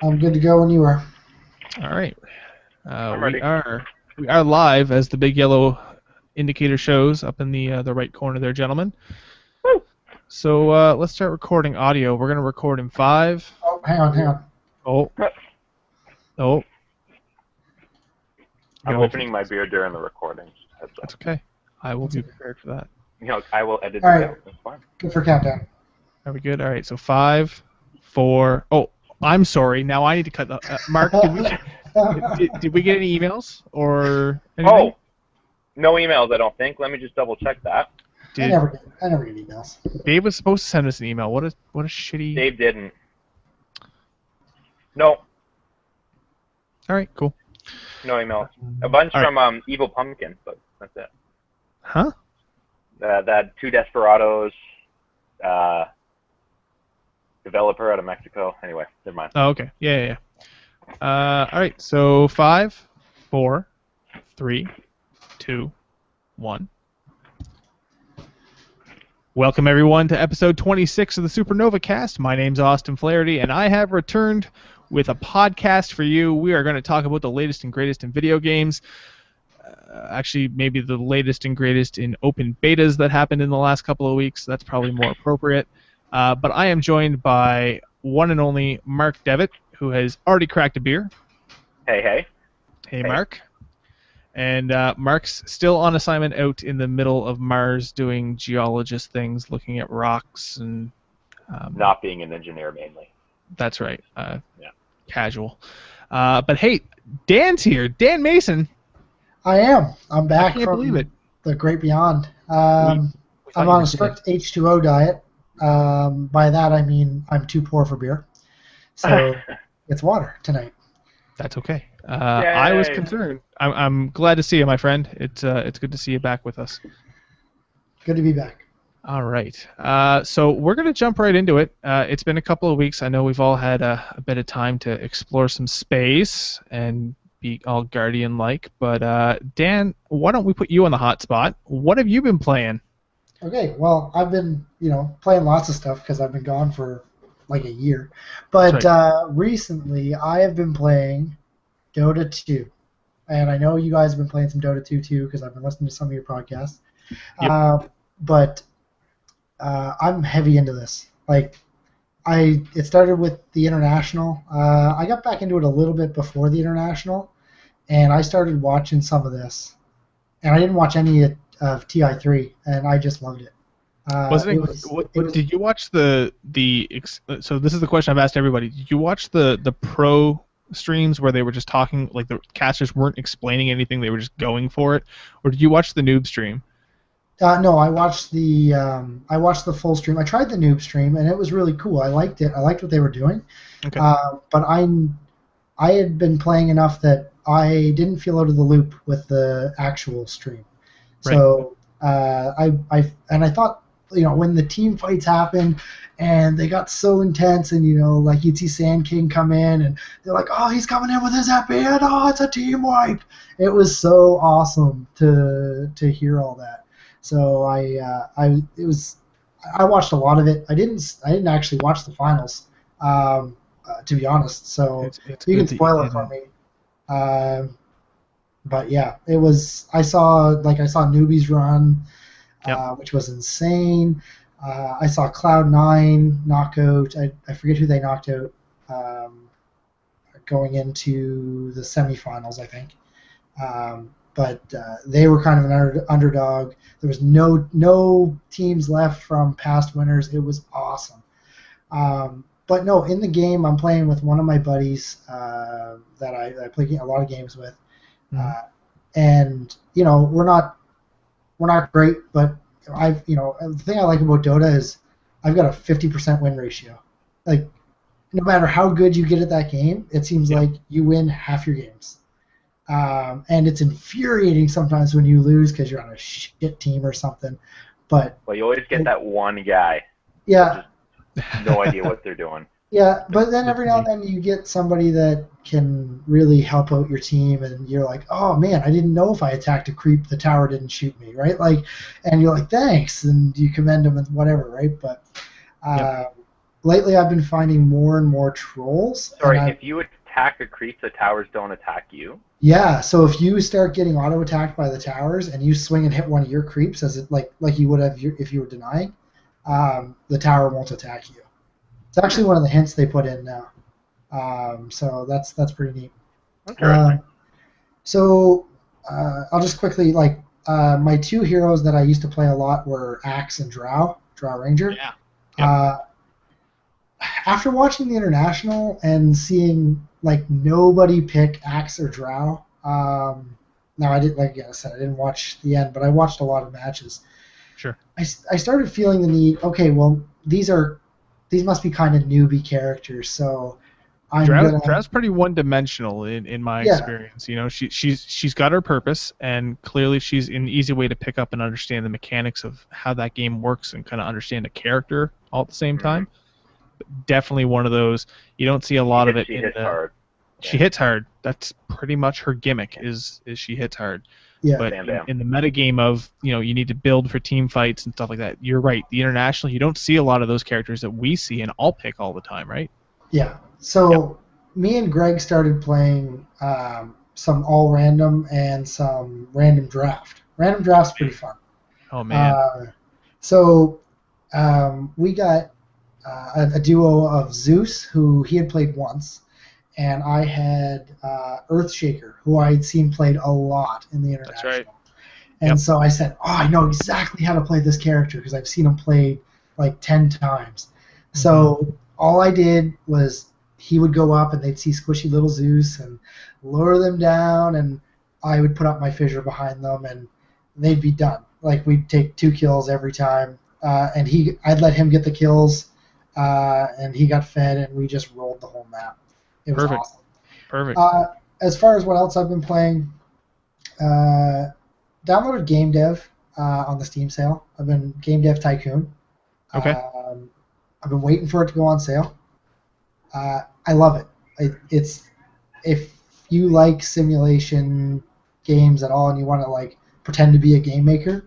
I'm good to go when you are. All right. I'm We ready. are we are live, as the big yellow indicator shows up in the right corner there, gentlemen. Woo! So let's start recording audio. We're gonna record in five. Oh, hang on. Oh, oh. I'm Go ahead. opening my beer during the recording. Heads up. That's okay. I will That's be okay. prepared for that. I will edit All it right, out. That's fine. good for countdown. Are we good? All right. So 5, 4. Oh, I'm sorry. Now I need to cut the. Mark, did we get any emails or anything? Oh, no emails, I don't think. Let me just double check that. I Did never get emails. Dave was supposed to send us an email? What a shitty. Dave didn't. No, All right. Cool. no emails. A bunch All right. from Evil Pumpkin, but that's it. Huh? That two Desperados, developer out of Mexico. Anyway, never mind. Oh, okay. Yeah. All right. So 5, 4, 3, 2, 1. Welcome everyone to episode 26 of the NovaCast. My name's Austin Flaherty, and I have returned with a podcast for you. We are going to talk about the latest and greatest in video games. Actually, maybe the latest and greatest in open betas that happened in the last couple of weeks. That's probably more appropriate. But I am joined by one and only Mark Devitt, who has already cracked a beer. Hey. Hey, Mark. And Mark's still on assignment out in the middle of Mars doing geologist things, looking at rocks and... Not being an engineer, mainly. That's right. Yeah. Casual. But hey, Dan's here. Dan Mason. I am. I'm back I can't from believe it. the great beyond. We thought I'm you on were a strict H2O diet. By that I mean I'm too poor for beer. So it's water tonight. That's okay. I was Yay. concerned. I'm glad to see you, my friend. It's good to see you back with us. Good to be back. All right. So we're going to jump right into it. It's been a couple of weeks. I know we've all had a bit of time to explore some space and be all Guardian-like. But Dan, why don't we put you on the hot spot? What have you been playing? Okay, well, I've been, playing lots of stuff because I've been gone for like a year. But recently, I have been playing Dota 2. And I know you guys have been playing some Dota 2 too because I've been listening to some of your podcasts. Yep. But I'm heavy into this. It started with the International. I got back into it a little bit before the International, and I started watching some of this. And I didn't watch any of TI3, and I just loved it. Did you watch the so this is the question I've asked everybody. Did you watch the pro streams where they were just talking, like the casters weren't explaining anything, they were just going for it, or did you watch the noob stream? No, I watched the full stream. I tried the noob stream, and it was really cool. I liked it. I liked what they were doing. Okay. But I had been playing enough that I didn't feel out of the loop with the actual stream. Right. So I thought, when the team fights happened and they got so intense, and like you'd see Sand King come in and they're like, oh, he's coming in with his epi, and oh, it's a team wipe. It was so awesome to hear all that. So I watched a lot of it. I didn't actually watch the finals, to be honest. So it's you can good spoil it for me. But yeah, it was. I saw Newbies run, which was insane. I saw Cloud9 knock out. I forget who they knocked out. Going into the semifinals, I think. But they were kind of an underdog. There was no teams left from past winners. It was awesome. But no, in the game, I'm playing with one of my buddies that I play a lot of games with. And we're not great, but the thing I like about Dota is I've got a 50% win ratio. Like, no matter how good you get at that game, it seems like you win half your games. And it's infuriating sometimes when you lose because you're on a shit team or something. But you always get that one guy. Yeah. Just no idea what they're doing. Yeah, but then every now and then you get somebody that can really help out your team, and you're like, oh man, I didn't know if I attacked a creep, the tower didn't shoot me, right? And you're like, thanks, and you commend them and whatever, right? But lately I've been finding more and more trolls. Sorry, And if you attack a creep, the towers don't attack you. yeah, so if you start getting auto attacked by the towers and you swing and hit one of your creeps as it like you would have if you were denying, the tower won't attack you. It's actually one of the hints they put in now. So that's pretty neat. Interesting. So I'll just quickly my two heroes that I used to play a lot were Axe and Drow Ranger. Yeah. Yep. After watching the International and seeing like nobody pick Axe or Drow, now I didn't, like I said, I didn't watch the end, but I watched a lot of matches. Sure. I started feeling the need. Okay, well these must be kind of newbie characters, so Drow's pretty one-dimensional in my Yeah. experience. You know, she's got her purpose, and clearly she's an easy way to pick up and understand the mechanics of how that game works and kind of understand a character all at the same time. But definitely one of those you don't see a lot of it. She hits hard. She hits hard. That's pretty much her gimmick. Is she hits hard. Yeah. But Bam, bam. in the metagame of, you know, you need to build for team fights and stuff like that, you're right. The International, you don't see a lot of those characters that we see and I'll pick all the time, right? Yeah. So me and Greg started playing some all random and some random draft. Random draft's pretty fun. Oh, man. So we got a duo of Zeus, who he had played once, and I had Earthshaker, who I had seen played a lot in the International. That's right. And so I said, oh, I know exactly how to play this character because I've seen him play like 10 times. So all I did was he would go up and they'd see squishy little Zeus and lure them down, and I would put up my fissure behind them and they'd be done. Like we'd take 2 kills every time, and I'd let him get the kills, and he got fed, and we just rolled the whole map. It was Perfect. awesome. Perfect. As far as what else I've been playing, downloaded Game Dev on the Steam sale. I've been Game Dev Tycoon. Okay. I've been waiting for it to go on sale. I love it. It's if you like simulation games at all and you want to like pretend to be a game maker,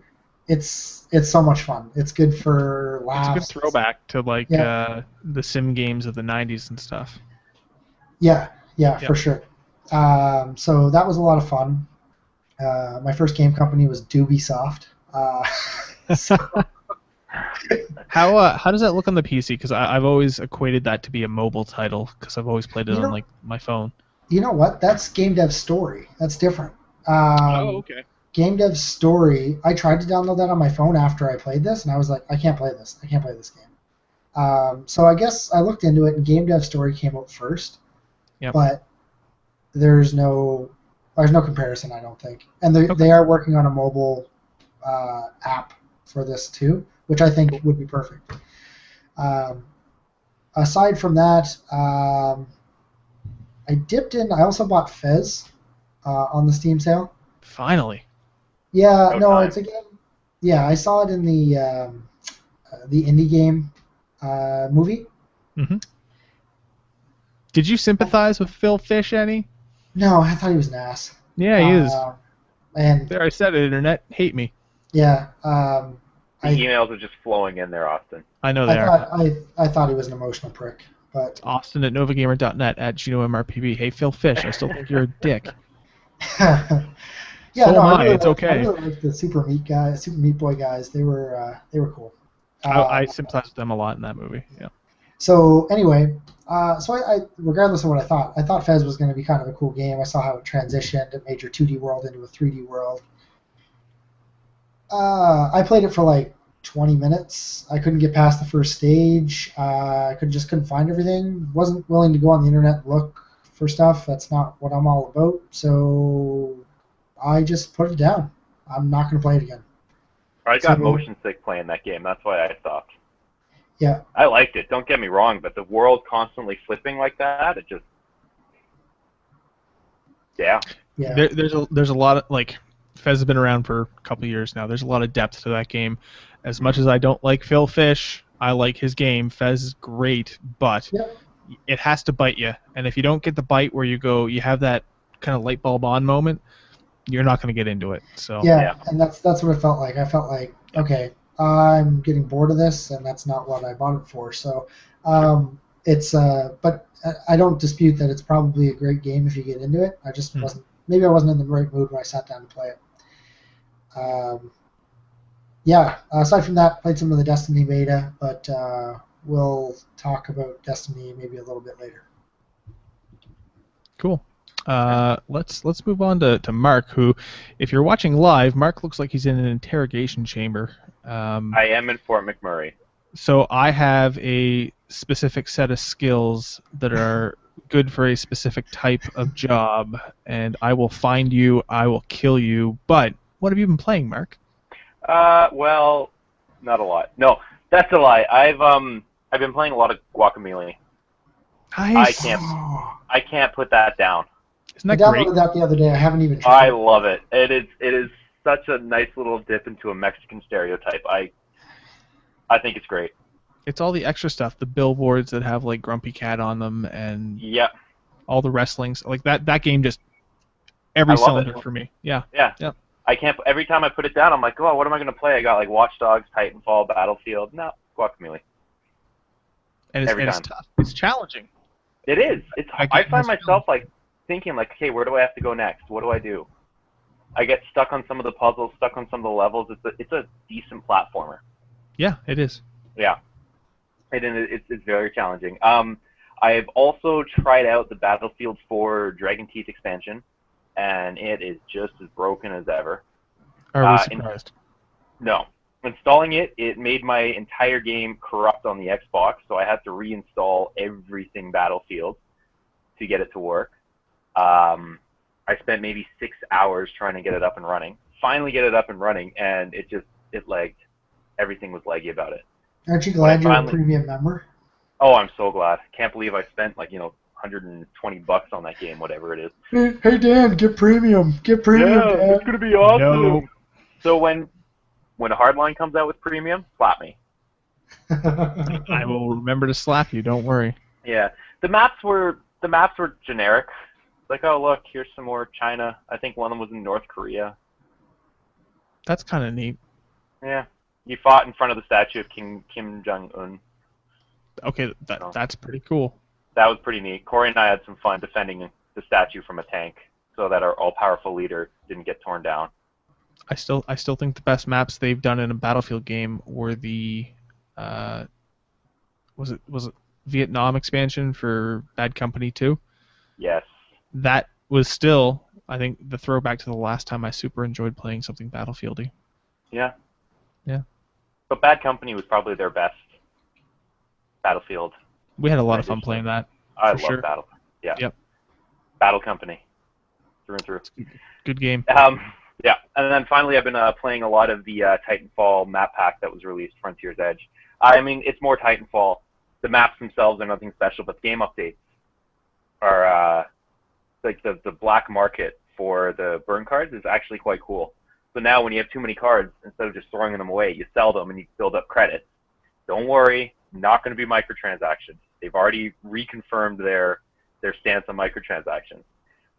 it's so much fun. It's good for laughs. It's a good throwback to like the sim games of the 90s and stuff. Yeah, for sure. So that was a lot of fun. My first game company was Ubisoft. How does that look on the PC? Because I've always equated that to be a mobile title because I've always played it on like my phone. You know what? That's Game Dev Story. That's different. Okay. Game Dev Story. I tried to download that on my phone after I played this, and I was like, I can't play this. I can't play this game. So I guess I looked into it, and Game Dev Story came out first. Yep. But there's no comparison, I don't think. And they are working on a mobile app for this too, which I think would be perfect. Aside from that, I dipped in. I also bought Fez on the Steam sale. Finally. Yeah, no, time. it's a game. Yeah, I saw it in the indie game movie. Mm-hmm. Did you sympathize with Phil Fish any? No, I thought he was an ass. Yeah, he is. And There, I said it. Internet, hate me. yeah, The emails are just flowing in there, Austin. I know they are. I thought he was an emotional prick, but Austin at novagamer.net at GinoMRPB. Hey, Phil Fish, I still think you're a dick. yeah, So no, am I. really It's liked- okay. I really liked the Super Meat Boy guys. They were cool. I sympathize with them a lot in that movie. Yeah. So anyway, so I regardless of what I thought Fez was going to be kind of a cool game. I saw how it transitioned. It made your 2D world into a 3D world. I played it for like 20 minutes. I couldn't get past the first stage. I couldn't find everything. Wasn't willing to go on the internet and look for stuff. That's not what I'm all about. So I just put it down. I'm not going to play it again. I got So- motion sick playing that game. That's why I stopped. Yeah. I liked it. Don't get me wrong, but the world constantly flipping like that, it just Yeah. There's a lot of like Fez has been around for a couple of years now. There's a lot of depth to that game. As much as I don't like Phil Fish, I like his game. Fez is great, but Yep. it has to bite you. And if you don't get the bite where you go, you have that kind of light bulb on moment, you're not going to get into it. So Yeah, and that's what it felt like. I felt like, okay, I'm getting bored of this, and that's not what I bought it for. So But I don't dispute that it's probably a great game if you get into it. I just wasn't. Maybe I wasn't in the right mood when I sat down to play it. Yeah. Aside from that, played some of the Destiny beta, but we'll talk about Destiny maybe a little bit later. Cool. Let's move on to Mark, who, if you're watching live, Mark looks like he's in an interrogation chamber. I am in Fort McMurray. So I have a specific set of skills that are good for a specific type of job, and I will find you, I will kill you. But what have you been playing, Mark? Well, not a lot. No, that's a lie. I've been playing a lot of Guacamelee. Nice. I can't put that down. Isn't that I great? downloaded that the other day. I haven't even tried I it. love it. It is such a nice little dip into a Mexican stereotype. I think it's great. It's all the extra stuff, the billboards that have like Grumpy Cat on them, and Yeah. all the wrestlings. Like that game just every cylinder for me. Yeah. Yeah. Yep. I can't. Every time I put it down, I'm like, oh, what am I going to play? I got like Watch Dogs, Titanfall, Battlefield. No, Guacamelee. And it's tough. It's challenging. It is. I find myself challenge. like thinking like, okay, where do I have to go next? What do I do? I get stuck on some of the puzzles, stuck on some of the levels. It's a decent platformer. Yeah, it is. Yeah. It's very challenging. I've also tried out the Battlefield 4 Dragon Teeth expansion, and it is just as broken as ever. Are we surprised? No. Installing it made my entire game corrupt on the Xbox, so I had to reinstall everything Battlefield to get it to work. I spent maybe 6 hours trying to get it up and running. Finally get it up and running, and it lagged. Everything was laggy about it. Aren't you glad you're a premium member? Oh, I'm so glad. Can't believe I spent like, $120 on that game, whatever it is. Hey Dan, get premium. Get premium, Yeah, Dan. it's gonna be awesome. No. So when Hardline comes out with premium, slap me. I will remember to slap you. Don't worry. Yeah, the maps were generic. Like, oh look, here's some more China. I think one of them was in North Korea. That's kind of neat. Yeah, you fought in front of the statue of Kim Jong-un. Okay, that's pretty cool. That was pretty neat. Corey and I had some fun defending the statue from a tank, so that our all-powerful leader didn't get torn down. I still think the best maps they've done in a Battlefield game were the was it Vietnam expansion for Bad Company 2? Yes. That was still, I think, the throwback to the last time I super enjoyed playing something Battlefieldy. Yeah. Yeah. But Bad Company was probably their best Battlefield. We had a lot of fun playing that. I love sure. Battle. Yeah. Yep. Battle Company. Through and through. Good game. Yeah. And then finally I've been playing a lot of the Titanfall map pack that was released, Frontier's Edge. I mean, it's more Titanfall. The maps themselves are nothing special, but the game updates are like the black market for the burn cards is actually quite cool. So now when you have too many cards, instead of just throwing them away, you sell them and you build up credits. Don't worry, not going to be microtransactions. They've already reconfirmed their stance on microtransactions.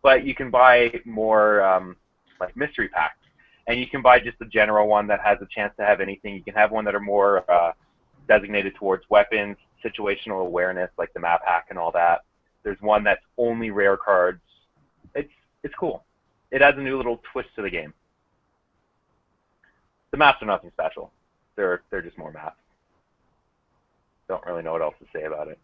But you can buy more like mystery packs, and you can buy just the general one that has a chance to have anything. You can have one that are more designated towards weapons, situational awareness, like the map hack and all that. There's one that's only rare cards. It's cool. It adds a new little twist to the game. The maps are nothing special. They're just more maps. Don't really know what else to say about it.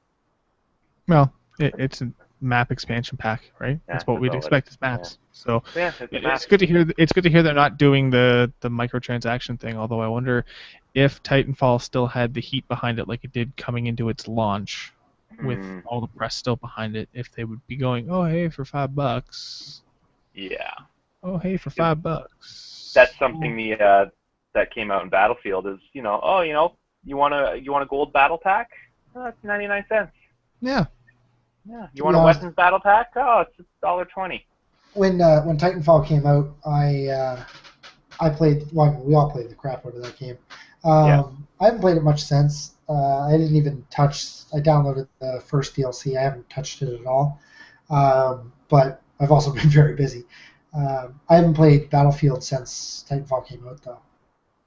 Well, it's a map expansion pack, right? Yeah, that's what we'd expect as maps. Yeah. So Yeah, it's good to hear. It's good to hear they're not doing the microtransaction thing. Although I wonder if Titanfall still had the heat behind it, like it did coming into its launch, with all the press still behind it. If they would be going, oh hey, for $5. Yeah. Oh hey, for $5. That's something that came out in Battlefield is you want a gold battle pack? Oh, it's 99 cents. Yeah. Yeah. You want a weapons battle pack? Oh, it's $1.20. When Titanfall came out, I played. Well, we all played the crap out of that game. Yeah. I haven't played it much since. I didn't even touch. I downloaded the first DLC. I haven't touched it at all. But I've also been very busy. I haven't played Battlefield since Titanfall came out, though.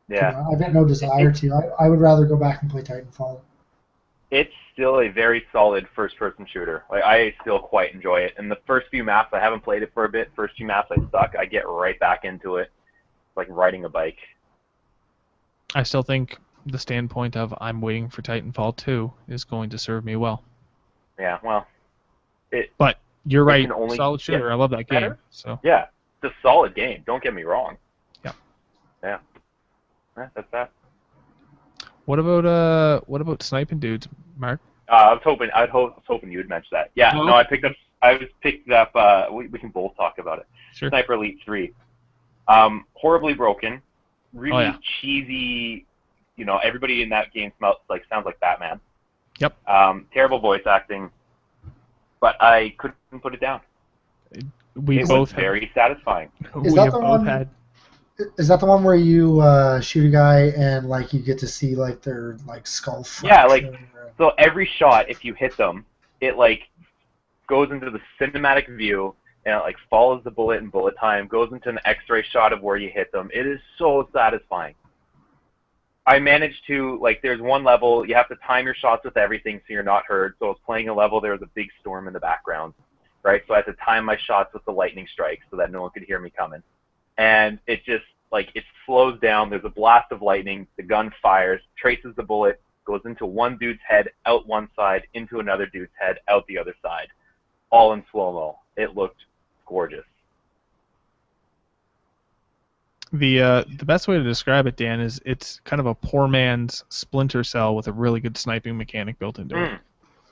Yeah. I've got no desire to. I would rather go back and play Titanfall. It's still a very solid first-person shooter. Like, I still quite enjoy it. And the first few maps, I haven't played it for a bit. First few maps, I suck. I get right back into it. It's like riding a bike. I still think the standpoint of I'm waiting for Titanfall 2 is going to serve me well. Yeah, well, But you're right. can only Solid shooter. get I love that game. better. So Yeah, it's a solid game. Don't get me wrong. Yeah. Yeah. That's that. what about sniping dudes, Mark? I was hoping you would mention that. Yeah. Oh. No, I picked up. We can both talk about it. Sure. Sniper Elite 3. Horribly broken. Really cheesy. You know, everybody in that game sounds like Batman. Yep. Terrible voice acting. But I couldn't put it down. It was very satisfying. Is that the one? Is that the one where you shoot a guy and like you get to see like their like skull fracture? Yeah, like so every shot, if you hit them, it like goes into the cinematic view and it like follows the bullet in bullet time, goes into an X-ray shot of where you hit them. It is so satisfying. I managed to, like, there's one level, you have to time your shots with everything so you're not heard. So I was playing a level, there was a big storm in the background, right? So I had to time my shots with the lightning strikes so that no one could hear me coming. And it just, like, it slows down. There's a blast of lightning. The gun fires, traces the bullet, goes into one dude's head, out one side, into another dude's head, out the other side, all in slow-mo. It looked gorgeous. The best way to describe it, Dan, is it's kind of a poor man's Splinter Cell with a really good sniping mechanic built into it.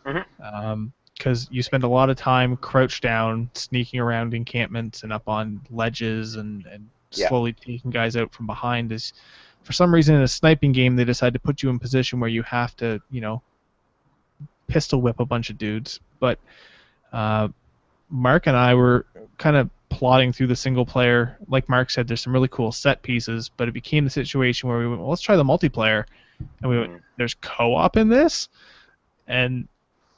Mm-hmm. Because you spend a lot of time crouched down, sneaking around encampments and up on ledges and slowly taking guys out from behind. Is for some reason in a sniping game they decide to put you in position where you have to, you know, pistol whip a bunch of dudes. But Mark and I were kind of plotting through the single player. Like Mark said, there's some really cool set pieces, but it became the situation where we went, well, let's try the multiplayer. And we went, there's co-op in this? And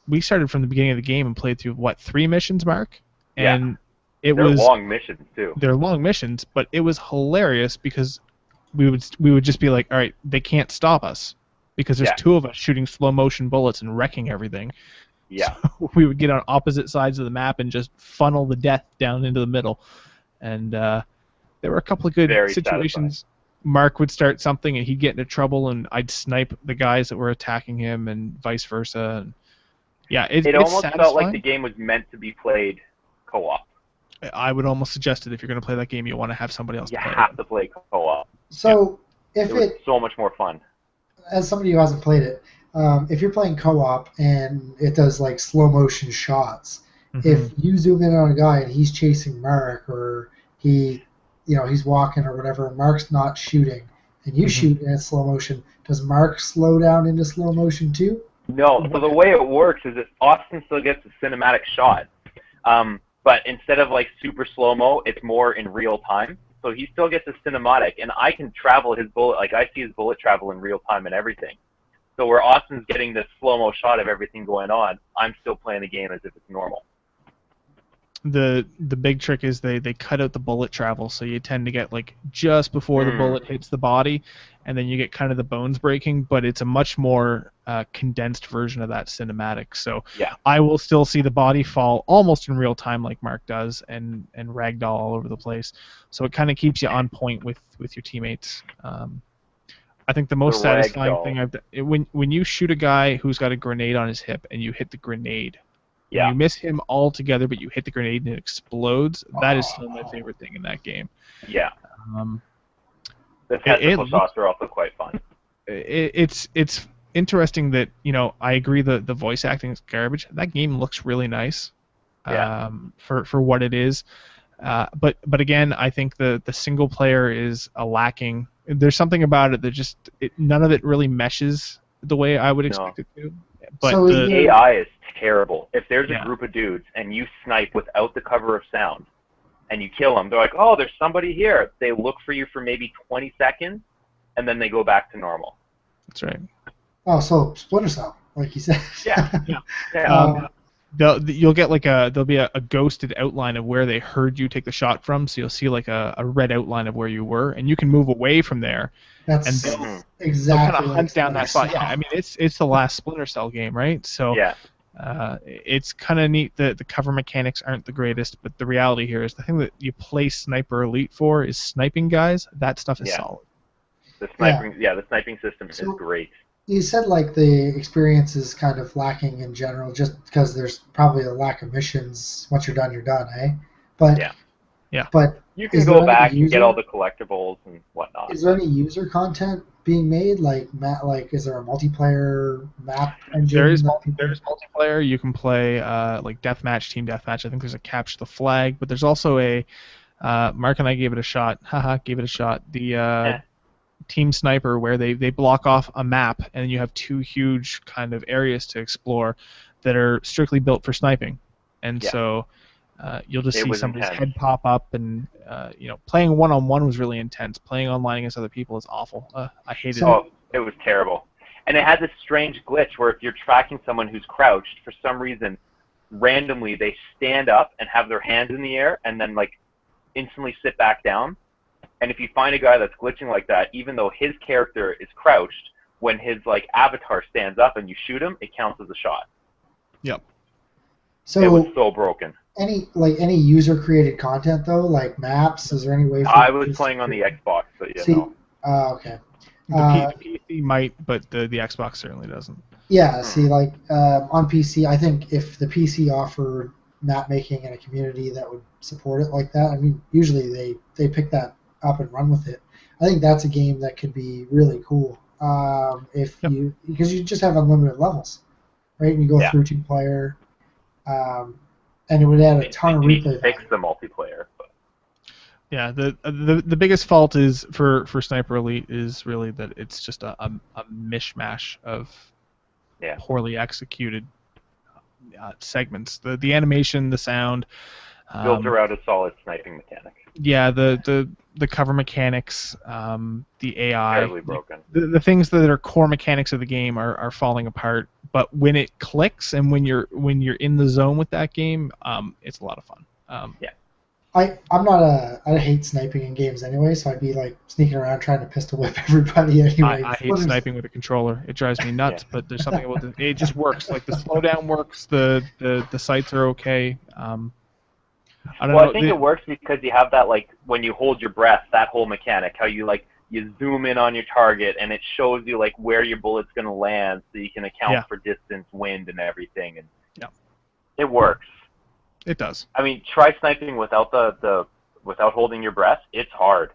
we started from the beginning of the game and played through, 3 missions, Mark? And they're long missions, too. They're long missions, but it was hilarious because we would just be like, all right, they can't stop us because there's 2 of us shooting slow motion bullets and wrecking everything. Yeah. So we would get on opposite sides of the map and just funnel the death down into the middle. And there were a couple of good situations. Satisfying. Mark would start something and he'd get into trouble and I'd snipe the guys that were attacking him and vice versa. And yeah, it almost felt like the game was meant to be played co-op. I would almost suggest that if you're going to play that game, you want to have somebody else to play. You have to play co-op. So if it was so much more fun. As somebody who hasn't played it, if you're playing co-op and it does like slow motion shots, if you zoom in on a guy and he's chasing Mark or he's walking or whatever, and Mark's not shooting, and you shoot in slow motion, does Mark slow down into slow motion too? No. So the way it works is that Austin still gets a cinematic shot, but instead of like super slow mo, it's more in real time. So he still gets a cinematic, and I can travel his bullet. Like I see his bullet travel in real time and everything. So where Austin's getting this slow-mo shot of everything going on, I'm still playing the game as if it's normal. The big trick is they cut out the bullet travel, so you tend to get like just before the bullet hits the body, and then you get kind of the bones breaking, but it's a much more condensed version of that cinematic. So I will still see the body fall almost in real time like Mark does, and ragdoll all over the place. So it kind of keeps you on point with your teammates. I think the most satisfying thing I've done, when you shoot a guy who's got a grenade on his hip and you hit the grenade, and you miss him altogether, but you hit the grenade and it explodes, that is still my favorite thing in that game. Yeah. The testicle shots are also quite fun. It's interesting that, you know, I agree the voice acting is garbage. That game looks really nice for what it is. But again, I think the single player is a lacking. There's something about it that just none of it really meshes the way I would expect it to. But so the AI is terrible. If there's a group of dudes and you snipe without the cover of sound and you kill them, they're like, oh, there's somebody here. They look for you for maybe 20 seconds and then they go back to normal. That's right. Oh, so Splinter Cell, like you said. Yeah. You'll get like there'll be a ghosted outline of where they heard you take the shot from, so you'll see like a red outline of where you were, and you can move away from there, That's and Mhm. they'll kind exactly of like hunt down that spot. Splinter Yeah, I Cell. mean it's the last Splinter Cell game, right? So Yeah. it's kind of neat that the cover mechanics aren't the greatest, but the reality here is the thing that you play Sniper Elite for is sniping guys. That stuff is Yeah. solid. The Yeah. sniping, the sniping system is So great. you said like the experience is kind of lacking in general, just because there's probably a lack of missions. Once you're done, eh? But Yeah. Yeah. but You can is go there any back and get all user the collectibles and whatnot. is there any user content being made? Like is there a multiplayer map There engine is that people? there is multiplayer. You can play like deathmatch, team deathmatch. I think there's a capture the flag, but there's also a Mark and I gave it a shot. Haha, gave it a shot. The Team Sniper, where they block off a map, and you have two huge kind of areas to explore that are strictly built for sniping. And Yeah. so you'll just It see was somebody's intense. head pop up, and playing one-on-one was really intense. Playing online against other people is awful. I hated it. Oh, it was terrible. And it had this strange glitch where if you're tracking someone who's crouched, for some reason, randomly they stand up and have their hands in the air and then like instantly sit back down. And if you find a guy that's glitching like that, even though his character is crouched, when his like avatar stands up and you shoot him, it counts as a shot. Yep. So It was so broken. any user created content though, like maps? Is there any way for I was users playing to on the create- Xbox, so you See, know. okay. The PC might, but the Xbox certainly doesn't. Yeah, see, like on PC, I think if the PC offered map making in a community that would support it like that, I mean, usually they pick that up and run with it. I think that's a game that could be really cool. If Yep. because you just have unlimited levels, right? And you go Yeah. through 2 player, and it would add a ton of You need to replay fix value. the multiplayer. But Yeah, the biggest fault is for Sniper Elite is really that it's just a mishmash of yeah. poorly executed segments. The animation, the sound, Built around a solid sniping mechanic. yeah, the cover mechanics, the AI, Terribly broken. the things that are core mechanics of the game are falling apart. But when it clicks and when you're in the zone with that game, it's a lot of fun. Yeah. I hate sniping in games anyway, so I'd be like sneaking around trying to pistol whip everybody anyway. I hate sniping with a controller. It drives me nuts, but there's something about it. It just works. Like the slowdown works. The sights are okay. I don't know. I think it works because you have that like when you hold your breath, that whole mechanic, how you like you zoom in on your target and it shows you like where your bullet's gonna land, so you can account for distance, wind, and everything, and it works. It does. I mean, try sniping without without holding your breath. It's hard.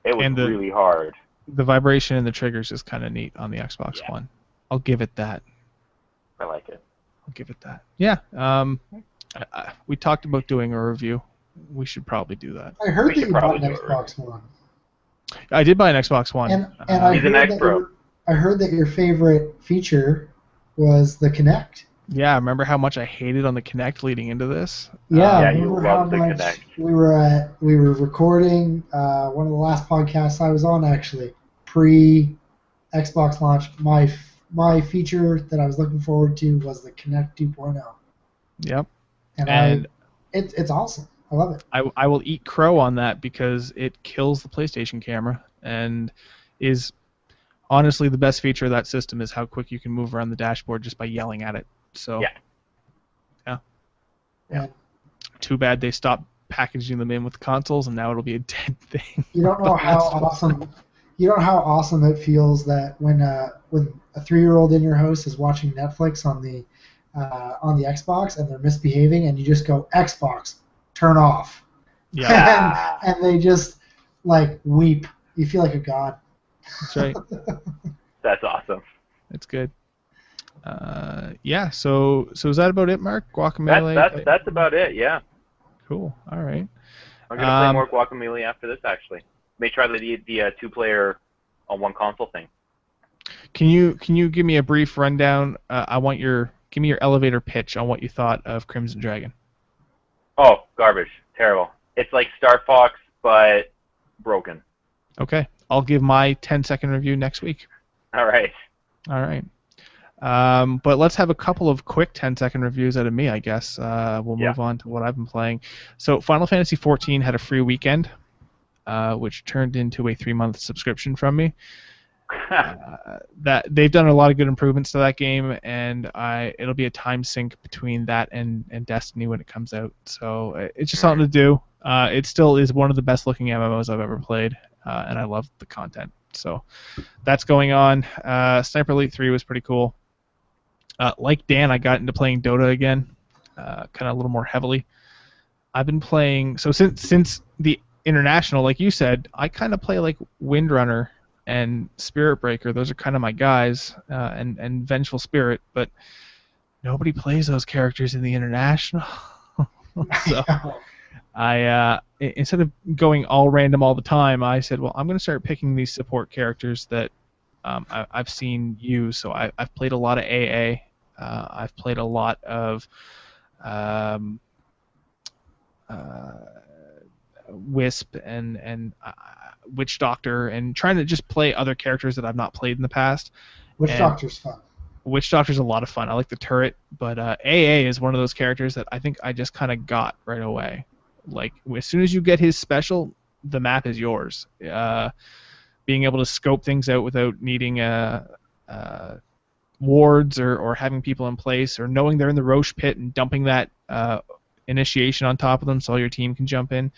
It was really hard. The vibration and the triggers is kind of neat on the Xbox One. I'll give it that. I like it. I'll give it that. Yeah. We talked about doing a review. We should probably do that. I heard We that should you bought probably an do it, Xbox One. I did buy an Xbox One. And I He's an heard X-Pro. I heard that your favorite feature was the Kinect. Yeah, remember how much I hated on the Kinect leading into this? Yeah, Yeah, remember you how loved the much Kinect. we were recording one of the last podcasts I was on actually pre Xbox launch. My feature that I was looking forward to was the Kinect 2.0. Yep. And it's awesome. I love it. I will eat crow on that because it kills the PlayStation camera and is honestly the best feature of that system is how quick you can move around the dashboard just by yelling at it. So Yeah. Too bad they stopped packaging them in with consoles and now it'll be a dead thing. You don't know how awesome. You know how awesome it feels that when a 3-year-old in your house is watching Netflix on the Xbox and they're misbehaving and you just go Xbox turn off. Yeah. and they just like weep. You feel like a god. That's right. That's awesome. That's good. Yeah. So is that about it, Mark? Guacamelee. That's about it. Yeah. Cool. All right. I'm gonna play more Guacamelee after this. Actually, may try the 2-player on one console thing. Can you give me a brief rundown? Give me your elevator pitch on what you thought of Crimson Dragon. Oh, garbage. Terrible. It's like Star Fox, but broken. Okay. I'll give my 10-second review next week. All right. All right. But let's have a couple of quick 10-second reviews out of me, I guess. We'll move on to what I've been playing. So Final Fantasy XIV had a free weekend. which turned into a 3-month subscription from me. That they've done a lot of good improvements to that game, and it'll be a time sync between that and Destiny when it comes out. So it's just something to do. It still is one of the best looking MMOs I've ever played, and I love the content. So that's going on. Sniper Elite 3 was pretty cool. Like Dan, I got into playing Dota again, kind of a little more heavily. I've been playing since the international, like you said, I kind of play like Windrunner and Spirit Breaker. Those are kind of my guys, and Vengeful Spirit, but nobody plays those characters in the international. So I instead of going all random all the time, I said, well, I'm going to start picking these support characters that I've seen use. So I've played a lot of AA. I've played a lot of Wisp and Witch Doctor, and trying to just play other characters that I've not played in the past. Witch Doctor's fun. Witch Doctor's a lot of fun. I like the turret, but AA is one of those characters that I think I just kind of got right away. Like, as soon as you get his special, the map is yours. Being able to scope things out without needing wards or having people in place, or knowing they're in the Roche pit and dumping that initiation on top of them so all your team can jump in.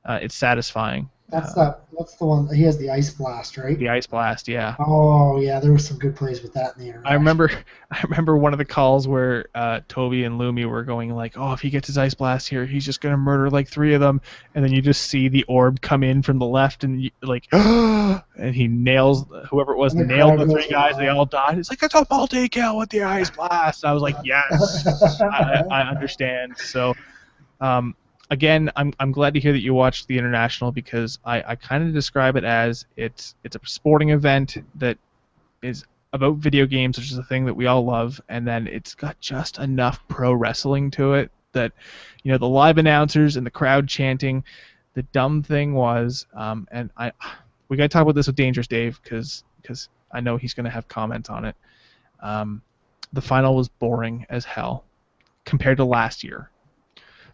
It's satisfying. That's the one. He has the Ice Blast, right? The Ice Blast, yeah. Oh yeah, there were some good plays with that in the international. I remember one of the calls where Toby and Lumi were going like, "Oh, if he gets his Ice Blast here, he's just gonna murder like 3 of them," and then you just see the orb come in from the left, and and he nails whoever it was, nailed the 3 guys. They all died. It's like, it's a multi-kill with the Ice Blast. I was like, yes, I understand. So. Again, I'm glad to hear that you watched the international, because I kind of describe it as it's a sporting event that is about video games, which is a thing that we all love, and then it's got just enough pro wrestling to it that, the live announcers and the crowd chanting. The dumb thing was, and we got to talk about this with Dangerous Dave, because I know he's going to have comments on it. The final was boring as hell compared to last year.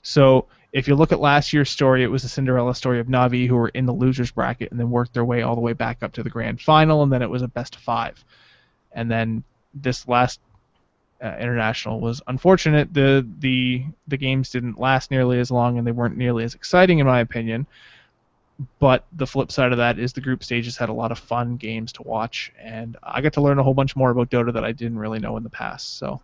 So if you look at last year's story, it was the Cinderella story of Na'Vi, who were in the losers bracket and then worked their way all the way back up to the grand final, and then it was a best of 5. And then this last international was unfortunate. The games didn't last nearly as long, and they weren't nearly as exciting, in my opinion. But the flip side of that is the group stages had a lot of fun games to watch, and I got to learn a whole bunch more about Dota that I didn't really know in the past. So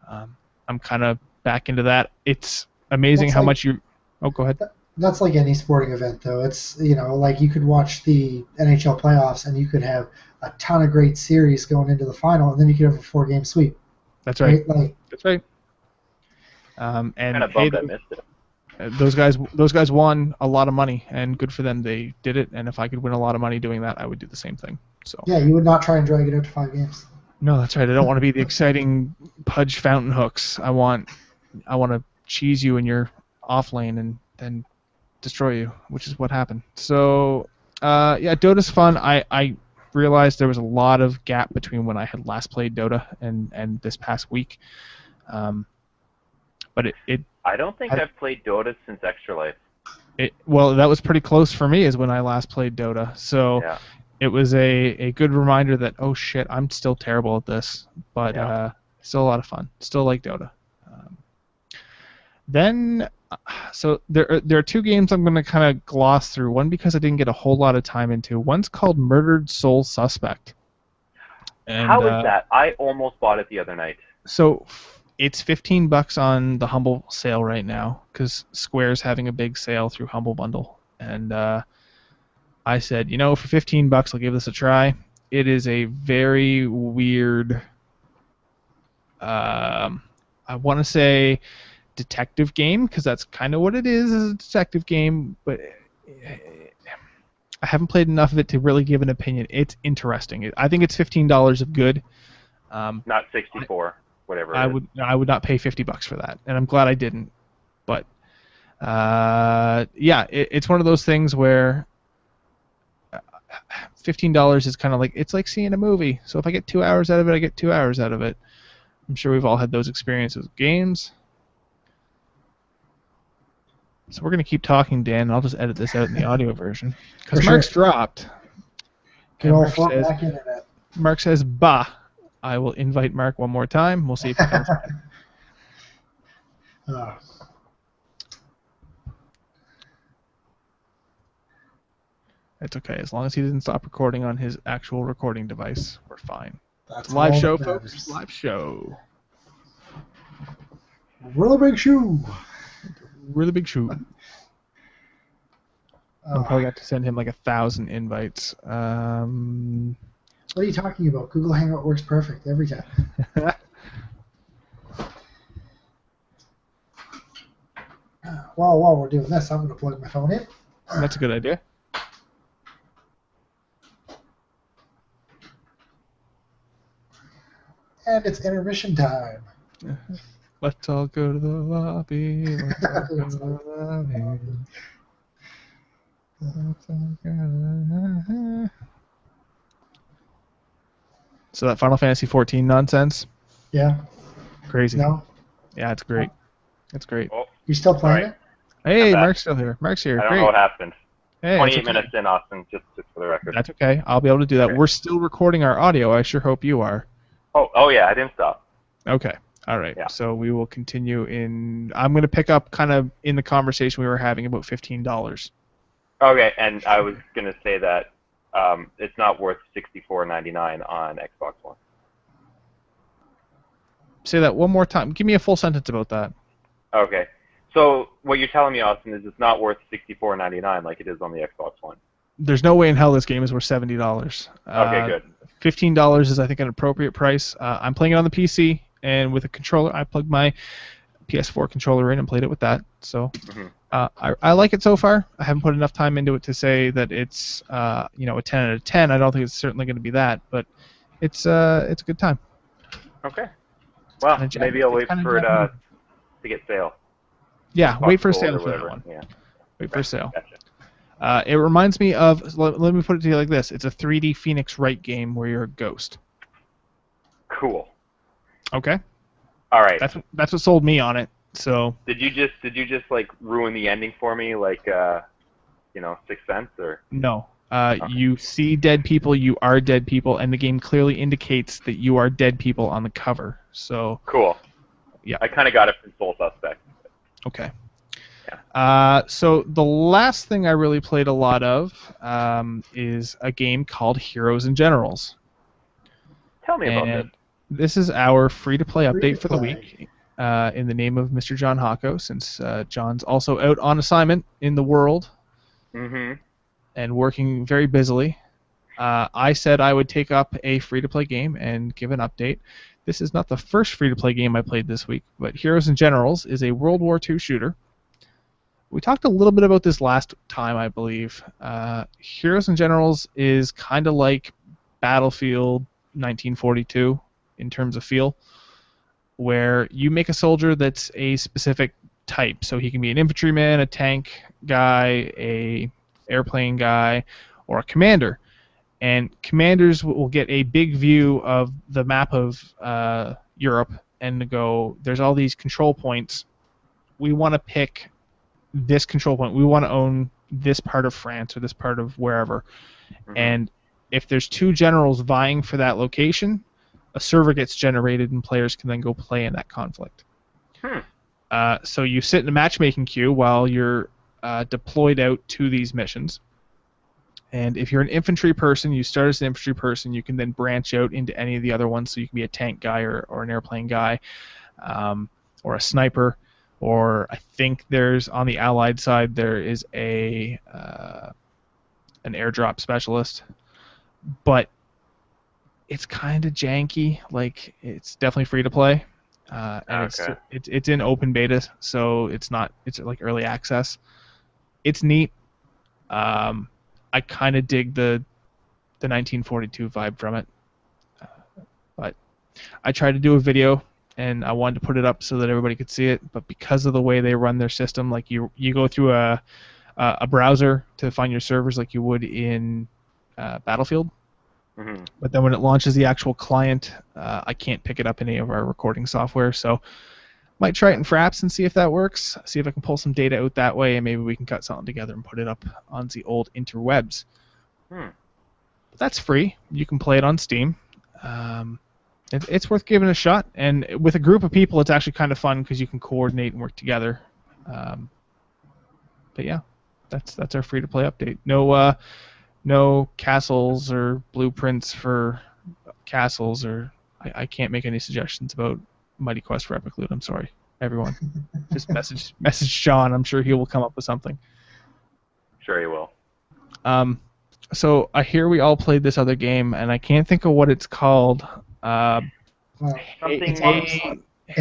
I'm kind of back into that. It's amazing how much you... Oh, go ahead. That's like any sporting event, though. It's, like you could watch the NHL playoffs, and you could have a ton of great series going into the final, and then you could have a 4-game sweep. That's right. Like, that's right. And kind of bummed I missed it. Those guys won a lot of money, and good for them. They did it, and if I could win a lot of money doing that, I would do the same thing. So. Yeah, you would not try and drag it out to 5 games. No, that's right. I don't want to be the exciting Pudge fountain hooks. I want to cheese you in your off lane and then destroy you, which is what happened. So, yeah, Dota's fun. I realized there was a lot of gap between when I had last played Dota and this past week. But it I don't think I've played Dota since Extra Life. Well, that was pretty close for me, is when I last played Dota. So yeah. It was a good reminder that, oh shit, I'm still terrible at this, but still a lot of fun. Still like Dota. Then, so there are 2 games I'm going to kind of gloss through. One because I didn't get a whole lot of time into. One's called Murdered Soul Suspect. And, how is that? I almost bought it the other night. So it's $15 on the Humble sale right now, because Square's having a big sale through Humble Bundle. And I said, for $15 I'll give this a try. It is a very weird, I want to say, detective game, because that's kind of what it is a detective game, but I haven't played enough of it to really give an opinion. It's interesting. I think it's $15 of good. Not 64, whatever. I would not pay $50 for that, and I'm glad I didn't. But yeah, it's one of those things where $15 is kind of like, it's like seeing a movie. So if I get 2 hours out of it, I get 2 hours out of it. I'm sure we've all had those experiences with games. So we're going to keep talking, Dan, and I'll just edit this out in the audio version. Because For sure. Mark's dropped. Good And old Mark Fort says, Mac internet. Mark says, bah. I will invite Mark one more time. We'll see if he comes back. It's okay. As long as he doesn't stop recording on his actual recording device, we're fine. That's Live all show, that folks. matters. Live show. Really big shoe. Really big shoe. I'll probably have to send him like 1,000 invites. What are you talking about? Google Hangout works perfect every time. Well, while we're doing this, I'm going to plug my phone in. That's a good idea. And it's intermission time. Let's all go to the lobby. Let's all go to the lobby. So that Final Fantasy 14 nonsense? Yeah. Crazy. No? Yeah, it's great. It's great. Oh, You still playing Sorry. it? Hey, I'm back. Mark's still here. Mark's here. I don't Great. know what happened. Hey, 28 that's okay. minutes in, Austin, just for the record. That's okay. I'll be able to do that. Okay. We're still recording our audio. I sure hope you are. Oh yeah, I didn't stop. Okay. All right. Yeah. So we will continue in. I'm going to pick up kind of in the conversation we were having about $15. Okay, and I was gonna say that it's not worth $64.99 on Xbox One. Say that one more time. Give me a full sentence about that. Okay, so what you're telling me, Austin, is it's not worth $64.99 like it is on the Xbox One. There's no way in hell this game is worth $70. Okay, good. $15 is, I think, an appropriate price. I'm playing it on the PC, and with a controller, I plugged my PS4 controller in and played it with that. So I like it so far. I haven't put enough time into it to say that it's a 10 out of 10. I don't think it's certainly going to be that, but it's a good time. Okay. Well, maybe I'll wait for it to get sale. Yeah, wait for a Gold sale or for that whatever. one. Yeah. Wait for a sale. Gotcha. It reminds me of, let me put it to you like this. It's a 3D Phoenix Wright game where you're a ghost. Cool. Okay? All right. That's what sold me on it. So Did you just like ruin the ending for me, like Sixth Sense, or? no. You see dead people, you are dead people, and the game clearly indicates that you are dead people on the cover. So Cool. Yeah. I kind of got it from Soul Suspect. okay. Yeah. So the last thing I really played a lot of is a game called Heroes and Generals. Tell me about this. This is our free-to-play update for the Free-to-play. week in the name of Mr. John Hocko, since John's also out on assignment in the world Mm-hmm. and working very busily. I said I would take up a free-to-play game and give an update. This is not the first free-to-play game I played this week, but Heroes and Generals is a World War II shooter. We talked a little bit about this last time, I believe. Heroes and Generals is kind of like Battlefield 1942 in terms of feel, where you make a soldier that's a specific type. So he can be an infantryman, a tank guy, a airplane guy, or a commander. And commanders will get a big view of the map of Europe and go, there's all these control points. We want to pick this control point. We want to own this part of France or this part of wherever. Mm-hmm. And if there's two generals vying for that location, a server gets generated and players can then go play in that conflict. So you sit in a matchmaking queue while you're deployed out to these missions. And if you're an infantry person, you start as an infantry person, you can then branch out into any of the other ones. So you can be a tank guy or an airplane guy or a sniper. Or I think there's, on the Allied side, there is an airdrop specialist. But it's kind of janky. Like, it's definitely free to play. And it's in open beta, so it's like early access. It's neat. I kind of dig the 1942 vibe from it. But I tried to do a video, and I wanted to put it up so that everybody could see it, but because of the way they run their system, like you go through a browser to find your servers like you would in Battlefield. Mm-hmm. But then when it launches the actual client, I can't pick it up in any of our recording software. So Might try it in Fraps and see if that works. See if I can pull some data out that way, and maybe we can cut something together and put it up on the old interwebs. But that's free. You can play it on Steam. It's worth giving a shot, and with a group of people, it's actually kind of fun because you can coordinate and work together. But yeah, that's our free-to-play update. No castles or blueprints for castles, or I can't make any suggestions about Mighty Quest for Epic Loot. I'm sorry, everyone. Just message Sean. I'm sure he will come up with something. Sure he will. So I hear we all played this other game, and I can't think of what it's called. It's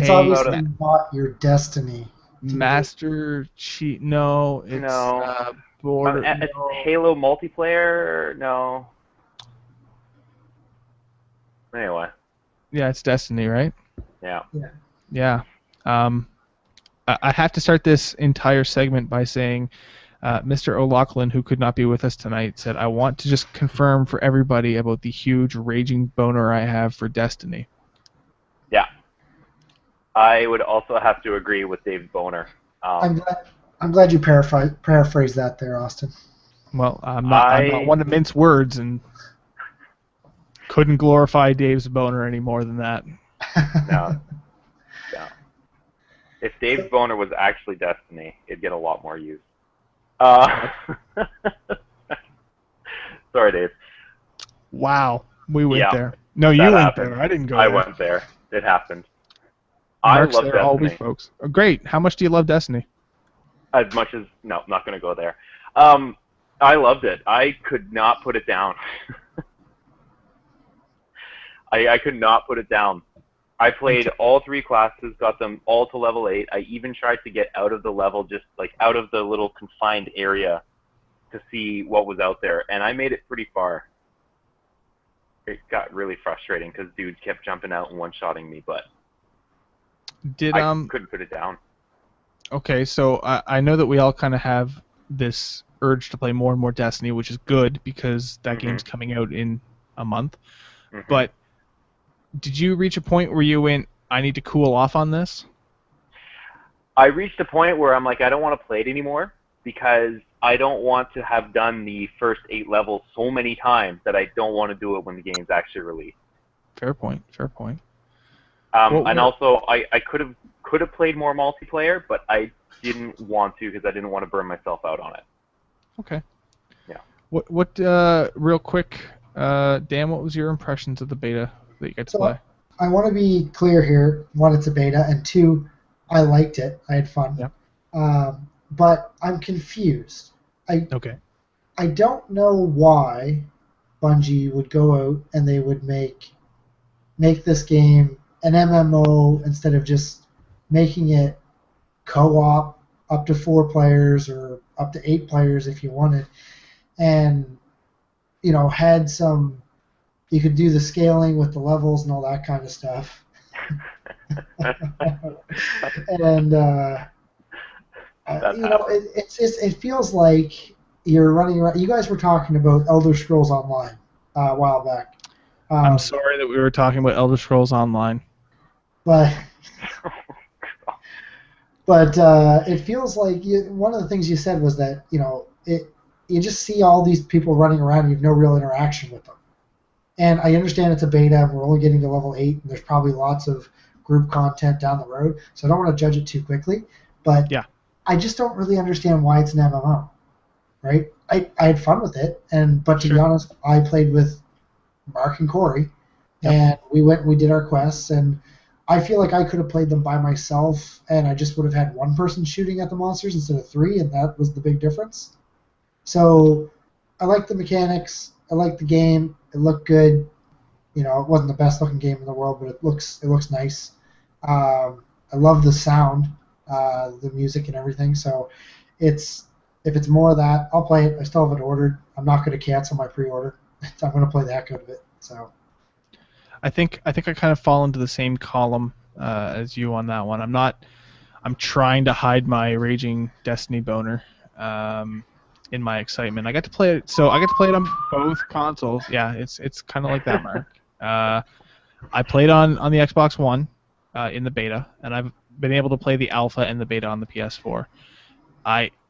obviously not your Destiny. Master Chief. No, it's no. Border. It's Halo multiplayer. No. Anyway. Yeah, it's Destiny, right? Yeah. Yeah. I have to start this entire segment by saying, Mr. O'Loughlin, who could not be with us tonight, said, "I want to just confirm for everybody about the huge raging boner I have for Destiny." Yeah. I would also have to agree with Dave's boner. I'm glad you paraphrased that there, Austin. Well, I'm not one to mince words, and couldn't glorify Dave's boner any more than that. No. If Dave's boner was actually Destiny, it'd get a lot more use. Sorry, Dave. Wow, we went there. No, you went there. I didn't go there. I went there. It happened. Mark's I love there Destiny. always, folks. Oh, great. How much do you love Destiny? As much as... No, I'm not going to go there. I loved it. I could not put it down. I could not put it down. I played all 3 classes, got them all to level 8. I even tried to get out of the level, just like out of the little confined area to see what was out there, and I made it pretty far. It got really frustrating because dudes kept jumping out and one-shotting me, but I couldn't put it down. Okay, so I know that we all kind of have this urge to play more and more Destiny, which is good because that game's coming out in a month. But did you reach a point where you went, I need to cool off on this? I reached a point where I'm like, I don't want to play it anymore because I don't want to have done the first 8 levels so many times that I don't want to do it when the game's actually released. Fair point. And also, I could have played more multiplayer, but I didn't want to because I didn't want to burn myself out on it. Okay. Yeah. What real quick, Dan, what was your impressions of the beta that you got to play? I want to be clear here. 1, it's a beta, and 2, I liked it. I had fun. Yeah. But I'm confused. I don't know why Bungie would go out and they would make this game an MMO instead of just making it co-op up to 4 players or up to 8 players if you wanted, and had some. You could do the scaling with the levels and all that kind of stuff. And it feels like you're running around. You guys were talking about Elder Scrolls Online a while back. I'm sorry that we were talking about Elder Scrolls Online. But it feels like one of the things you said was that you just see all these people running around and you have no real interaction with them. And I understand it's a beta and we're only getting to level 8 and there's probably lots of group content down the road, so I don't want to judge it too quickly. But yeah. I just don't really understand why it's an MMO, right? I had fun with it, but to be honest, I played with Mark and Corey, and we did our quests, and I feel like I could have played them by myself, and I just would have had one person shooting at the monsters instead of 3, and that was the big difference. So I like the mechanics. I like the game. It looked good. It wasn't the best looking game in the world, but it looks nice. I love the sound, the music and everything. So if it's more of that, I'll play it. I still have it ordered. I'm not going to cancel my pre-order. I'm going to play the heck out of it. So I think I kind of fall into the same column as you on that one. I'm trying to hide my raging Destiny boner in my excitement. I got to play it. So I got to play it on both consoles. Yeah, it's kind of like that, Mark. I played on the Xbox One in the beta, and I've been able to play the alpha and the beta on the PS4.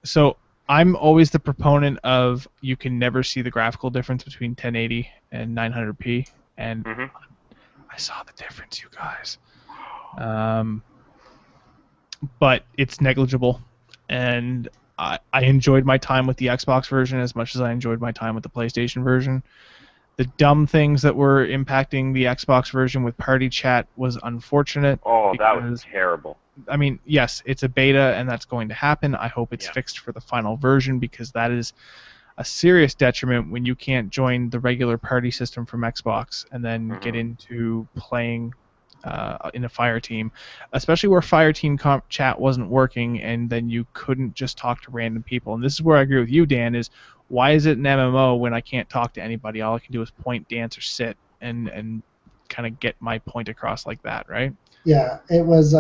So I'm always the proponent of you can never see the graphical difference between 1080 and 900p, and I saw the difference, you guys. But it's negligible, and I enjoyed my time with the Xbox version as much as I enjoyed my time with the PlayStation version. The dumb things that were impacting the Xbox version with party chat was unfortunate. Oh, that was terrible. I mean, yes, it's a beta, and that's going to happen. I hope it's fixed for the final version, because that is a serious detriment when you can't join the regular party system from Xbox and then get into playing in a fire team, especially where fire team chat wasn't working, and then you couldn't just talk to random people. And this is where I agree with you, Dan, is why is it an MMO when I can't talk to anybody? All I can do is point, dance, or sit and kind of get my point across like that, right? Yeah, it was.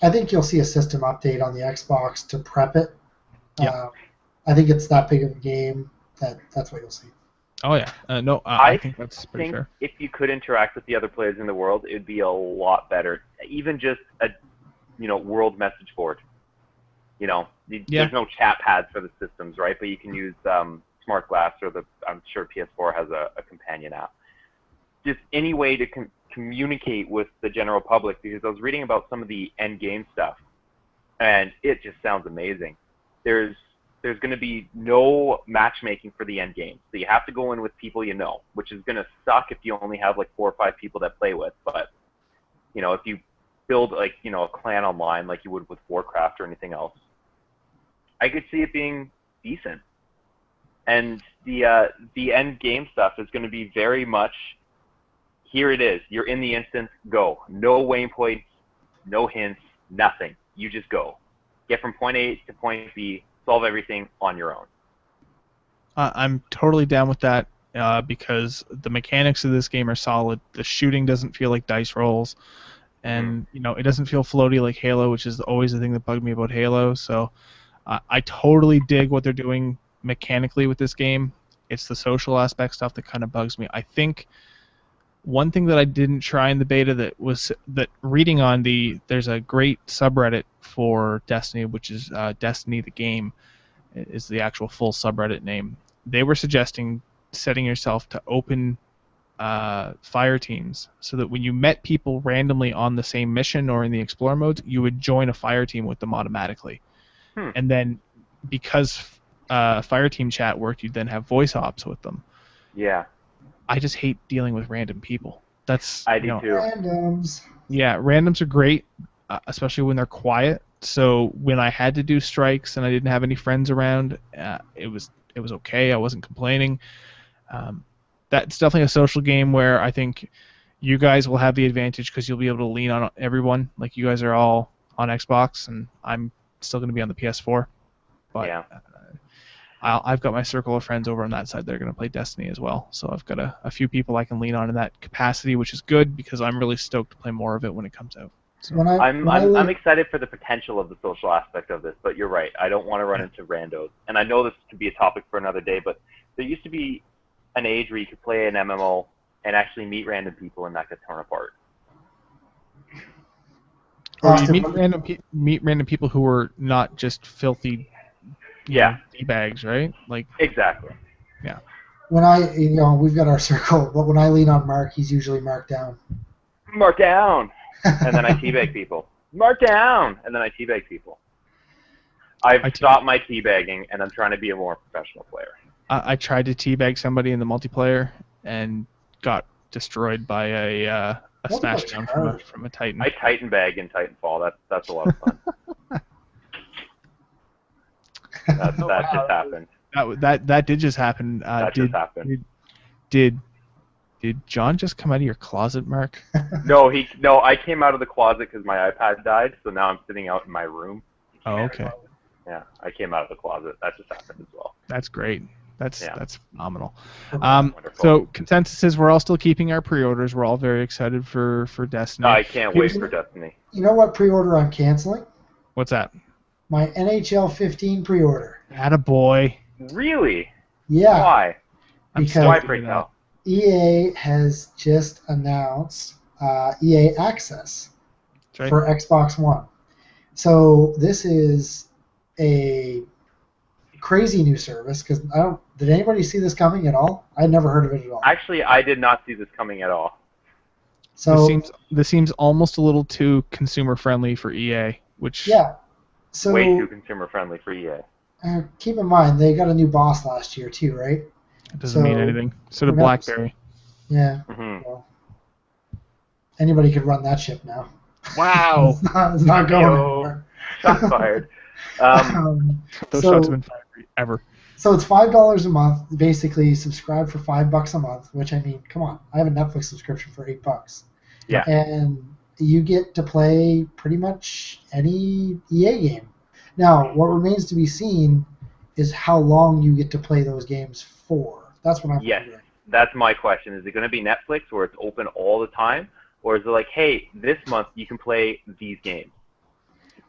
I think you'll see a system update on the Xbox to prep it. Yeah. I think it's that big of a game that's what you'll see. Oh yeah, no, I think that's pretty fair. If you could interact with the other players in the world, it would be a lot better. Even just a, world message board. There's no chat pads for the systems, right? But you can use Smart Glass, or I'm sure PS4 has a companion app. Just any way to communicate with the general public, because I was reading about some of the end game stuff, and it just sounds amazing. There's going to be no matchmaking for the end game, so you have to go in with people you know, which is going to suck if you only have like 4 or 5 people that play with. But if you build like a clan online like you would with Warcraft or anything else, I could see it being decent. And the end game stuff is going to be very much, here it is, you're in the instance, go. No waypoints, no hints, nothing. You just go. Get from point A to point B, solve everything on your own. I'm totally down with that, because the mechanics of this game are solid. The shooting doesn't feel like dice rolls, and it doesn't feel floaty like Halo, which is always the thing that bugged me about Halo. So I totally dig what they're doing mechanically with this game. It's the social aspect stuff that kind of bugs me. I think one thing that I didn't try in the beta that reading on there's a great subreddit for Destiny, which is Destiny the Game is the actual full subreddit name. They were suggesting setting yourself to open fire teams, so that when you met people randomly on the same mission or in the explore modes, you would join a fire team with them automatically. And then because fire team chat worked, you'd then have voice ops with them. Yeah. I just hate dealing with random people. I do too. Randoms. Yeah, randoms are great, especially when they're quiet. So when I had to do strikes and I didn't have any friends around, it was okay. I wasn't complaining. That's definitely a social game where I think you guys will have the advantage, because you'll be able to lean on everyone. Like, you guys are all on Xbox, and I'm still going to be on the PS4. But yeah. I've got my circle of friends over on that side that are going to play Destiny as well. So I've got a few people I can lean on in that capacity, which is good, because I'm really stoked to play more of it when it comes out. So. I'm excited for the potential of the social aspect of this, but you're right. I don't want to run into randos. And I know this could be a topic for another day, but there used to be an age where you could play an MMO and actually meet random people and not get torn apart. Or you meet random people who were not just filthy D-bags, right? Like, exactly. Yeah. When we've got our circle, but when I lean on Mark, he's usually marked down. Mark down! And then I teabag people. Mark down! And then I teabag people. I've stopped my teabagging, and I'm trying to be a more professional player. I tried to teabag somebody in the multiplayer and got destroyed by a smash down from a Titan. I Titan bag in Titanfall. That's a lot of fun. That just happened. That did just happen. Just happened. Did John just come out of your closet, Mark? No, I came out of the closet because my iPad died, so now I'm sitting out in my room. Oh, okay. Yeah, I came out of the closet. That just happened as well. That's great. That's phenomenal. So consensus is we're all still keeping our pre-orders. We're all very excited for Destiny. I can't wait for Destiny. You know what pre-order I'm canceling? What's that? My NHL 15 pre-order. Attaboy. Really? Yeah. Why? Because EA has just announced EA Access for Xbox One. So this is a crazy new service because I don't. Did anybody see this coming at all? I had never heard of it at all. Actually, I did not see this coming at all. So This seems almost a little too consumer friendly for EA, which yeah. So Way too consumer friendly for EA. keep in mind they got a new boss last year too, right? doesn't mean anything. So did we're not- BlackBerry. Yeah. Mhm. Well, anybody could run that ship now. Wow. It's not going Yo. anywhere. Shots fired. Those so- shots have been fired ever. So it's $5 a month. Basically, subscribe for $5 a month. Which I mean, come on, I have a Netflix subscription for $8. Yeah. And you get to play pretty much any EA game. Now, what remains to be seen is how long you get to play those games for. That's what I'm Yes. wondering. That's my question. Is it going to be Netflix where it's open all the time? Or is it like, hey, this month you can play these games?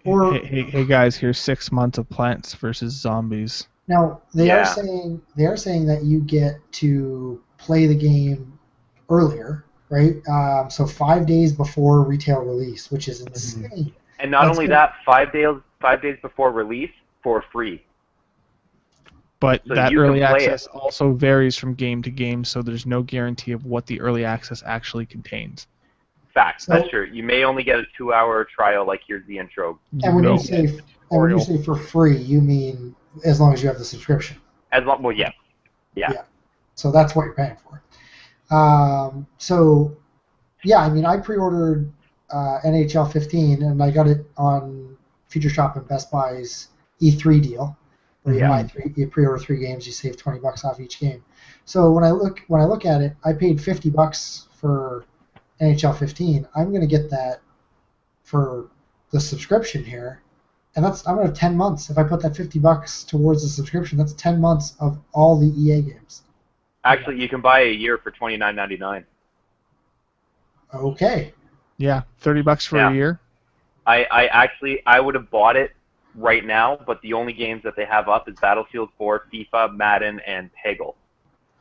Or Hey guys, here's 6 months of Plants vs Zombies. now they Yeah. are saying that you get to play the game earlier, right? So 5 days before retail release, which is insane. And not That's only good. that, 5 days before release for free. But So that you can early play access also varies from game to game, so there's no guarantee of what the early access actually contains. Fact. So- That's true. You may only get a 2-hour trial, like here's the intro. And when No. you say for free, you mean as long as you have the subscription. As long, well, yes. Yeah. So that's what you're paying for. So, yeah, I mean, I pre-ordered NHL 15, and I got it on Future Shop and Best Buy's E3 deal, where you pre-order 3 games, you save $20 off each game. So when I look at it, I paid $50 for NHL 15. I'm going to get that for the subscription here, and I'm going to have 10 months. If I put that $50 towards the subscription, that's 10 months of all the EA games. Actually, you can buy a year for $29.99. Okay. Yeah, $30 for Yeah. a year. I would have bought it right now, but the only games that they have up is Battlefield 4, FIFA, Madden, and Peggle.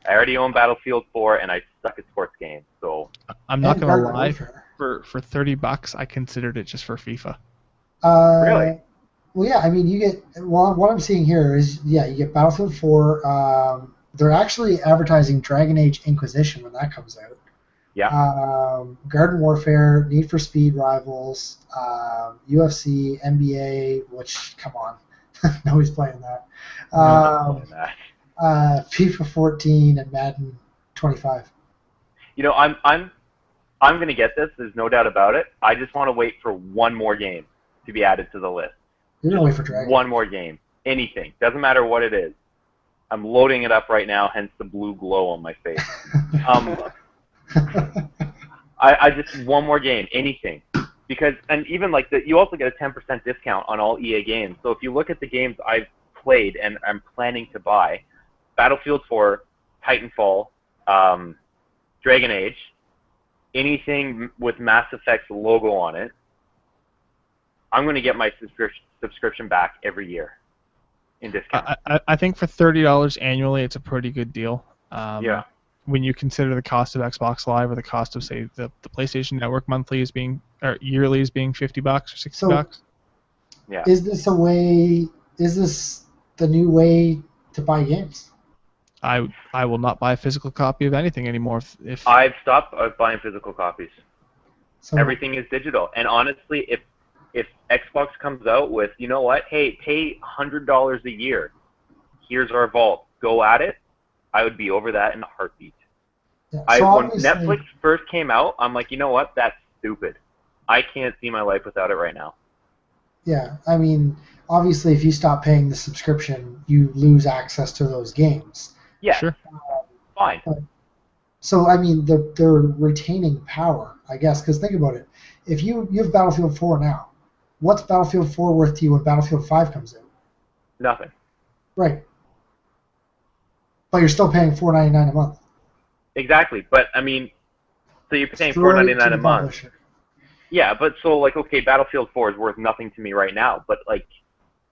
I already own Battlefield 4, and I suck at sports games, so I'm not And gonna Garden lie. Warfare. For $30, I considered it just for FIFA. Really? Well, yeah. I mean, you get. Well, what I'm seeing here is, yeah, you get Battlefield 4. They're actually advertising Dragon Age Inquisition when that comes out. yeah. Garden Warfare, Need for Speed Rivals, UFC, NBA. Which, come on, nobody's playing that. FIFA 14 and Madden 25. You know, I'm gonna get this. There's no doubt about it. I just want to wait for one more game to be added to the list. You're gonna wait for Dragon. One more game, anything, doesn't matter what it is. I'm loading it up right now, hence the blue glow on my face. I just one more game, anything, because and even like you also get a 10% discount on all EA games. So if you look at the games I've played and I'm planning to buy, Battlefield 4, Titanfall, Dragon Age, anything with Mass Effect's logo on it, I'm going to get my subscription back every year in discount. I think for $30 annually, it's a pretty good deal. Yeah. When you consider the cost of Xbox Live or the cost of, say, the PlayStation Network monthly is being or yearly is being $50 or $60. Yeah. Is this a way? Is this the new way to buy games? I will not buy a physical copy of anything anymore. If I've stopped buying physical copies. So Everything is digital. And honestly, if Xbox comes out with, you know what, hey, pay $100 a year, here's our vault, go at it, I would be over that in a heartbeat. yeah. When obviously- Netflix first came out, I'm like, you know what, that's stupid. I can't see my life without it right now. Yeah, I mean, obviously, if you stop paying the subscription, you lose access to those games. Yeah, Sure. fine. So, I mean, they're retaining power, I guess, because think about it. If you have Battlefield 4 now, what's Battlefield 4 worth to you when Battlefield 5 comes out? Nothing. Right. But you're still paying $4.99 a month. Exactly. But, I mean, so you're paying Straight to $4.99 the a month. publisher. Yeah, but so, like, okay, Battlefield 4 is worth nothing to me right now, but, like,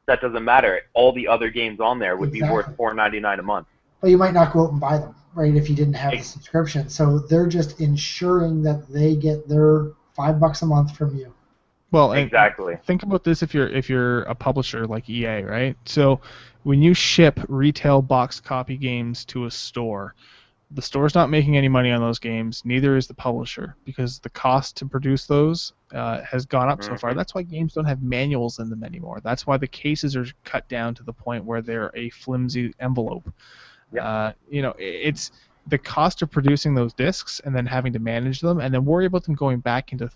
that doesn't matter. All the other games on there would be worth Exactly. $4.99 a month. But you might not go out and buy them, right, if you didn't have the Ex- subscription. So they're just ensuring that they get their $5 a month from you. Well, and Exactly. think about this if you're a publisher like EA, right? So when you ship retail box copy games to a store, the store's not making any money on those games. Neither is the publisher, because the cost to produce those has gone up so far. Mhm. That's why games don't have manuals in them anymore. That's why the cases are cut down to the point where they're a flimsy envelope. Yep. It's the cost of producing those discs and then having to manage them and then worry about them going back into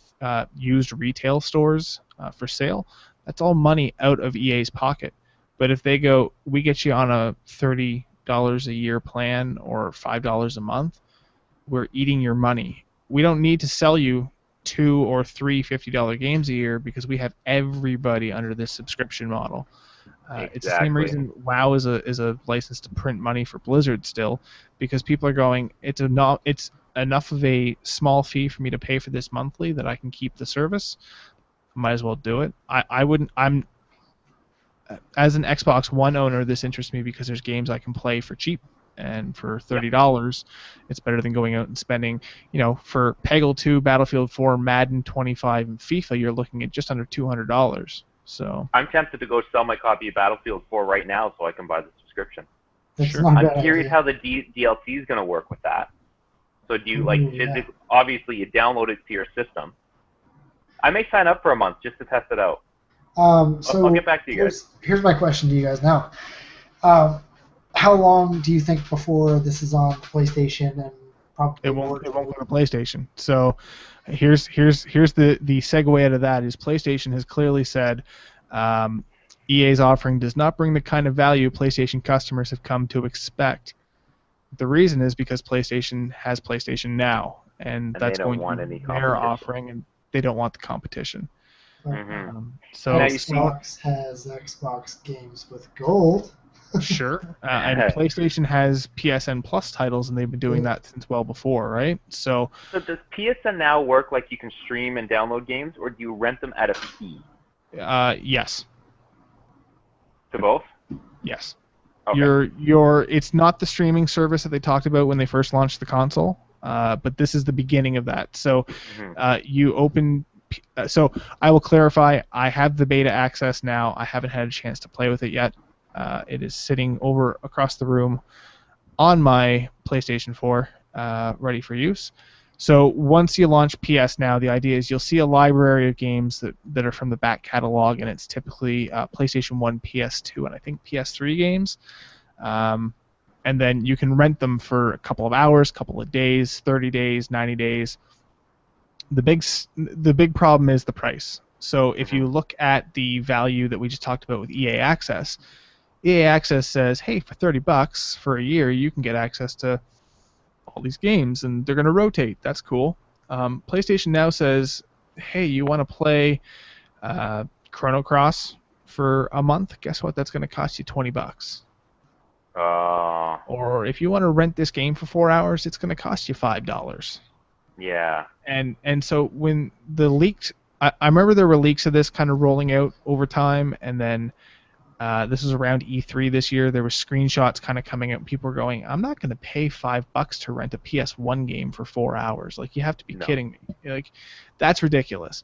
used retail stores for sale. That's all money out of EA's pocket. But if they go, we get you on a $30 a year plan or $5 a month, we're eating your money. We don't need to sell you 2 or 3 $50 games a year because we have everybody under this subscription model. It's the same Exactly. reason WoW is a license to print money for Blizzard still, because people are going, it's enough of a small fee for me to pay for this monthly that I can keep the service. Might as well do it. I wouldn't. I'm As an Xbox One owner, this interests me because there's games I can play for cheap, and for $30, it's better than going out and spending. For Peggle 2, Battlefield 4, Madden 25, and FIFA, you're looking at just under $200. So I'm tempted to go sell my copy of Battlefield 4 right now so I can buy the subscription. That's Sure. not a I'm bad curious idea. how the DLC is going to work with that. So do you Ooh, yeah. physically? Obviously, you download it to your system. I may sign up for a month just to test it out. So I'll get back to you guys. here's my question to you guys now. How long do you think before this is on PlayStation and probably it won't go to PlayStation. So here's the segue out of that is PlayStation has clearly said EA's offering does not bring the kind of value PlayStation customers have come to expect. The reason is because PlayStation has PlayStation Now, and that's they don't going want to be any their competition. offering, and they don't want the competition. Mhm. So Now you see- Xbox has Xbox games with gold. Sure. And PlayStation has PSN Plus titles, and they've been doing that since well before, right? So does PSN Now work like you can stream and download games, or do you rent them at a fee? yes. To both? Yes. Okay. It's not the streaming service that they talked about when they first launched the console, but this is the beginning of that. So you open. So I will clarify. I have the beta access now. I haven't had a chance to play with it yet. It is sitting over across the room on my PlayStation 4, ready for use. So once you launch PS Now, the idea is you'll see a library of games that are from the back catalog, and it's typically PlayStation 1, PS2, and I think PS3 games. And then you can rent them for a couple of hours, couple of days, 30 days, 90 days. The big problem is the price. So if you look at the value that we just talked about with EA Access says, hey, for $30 for a year, you can get access to all these games, and they're going to rotate. That's cool. PlayStation Now says, hey, you want to play Chrono Cross for a month? Guess what? That's going to cost you $20. Or if you want to rent this game for 4 hours, it's going to cost you $5. Yeah. And so when the leaked, I remember there were leaks of this kind of rolling out over time, and then this was around E3 this year. There were screenshots kind of coming out, and people were going, I'm not going to pay $5 to rent a PS1 game for 4 hours. Like, you have to be kidding me. Like, that's ridiculous.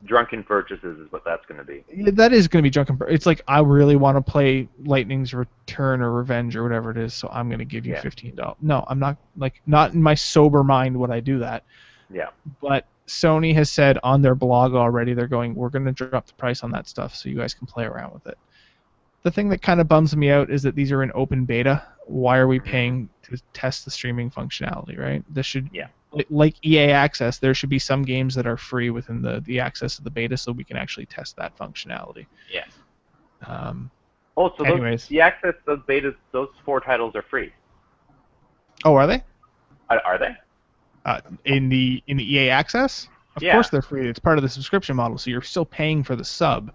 Drunken purchases is what that's going to be. That is going to be drunken. It's like, I really want to play Lightning's Return or Revenge or whatever it is, so I'm going to give you $15. No, I'm not. Like, not in my sober mind would I do that. Yeah. But Sony has said on their blog already, they're going, we're going to drop the price on that stuff so you guys can play around with it. The thing that kind of bums me out is that these are in open beta. Why are we paying to test the streaming functionality, right? This should, like EA Access, there should be some games that are free within the access of the beta so we can actually test that functionality. Yeah. So anyways. The access, those betas, those 4 titles are free. Oh, are they? Are they? In the EA Access? Of course they're free. It's part of the subscription model, so you're still paying for the sub,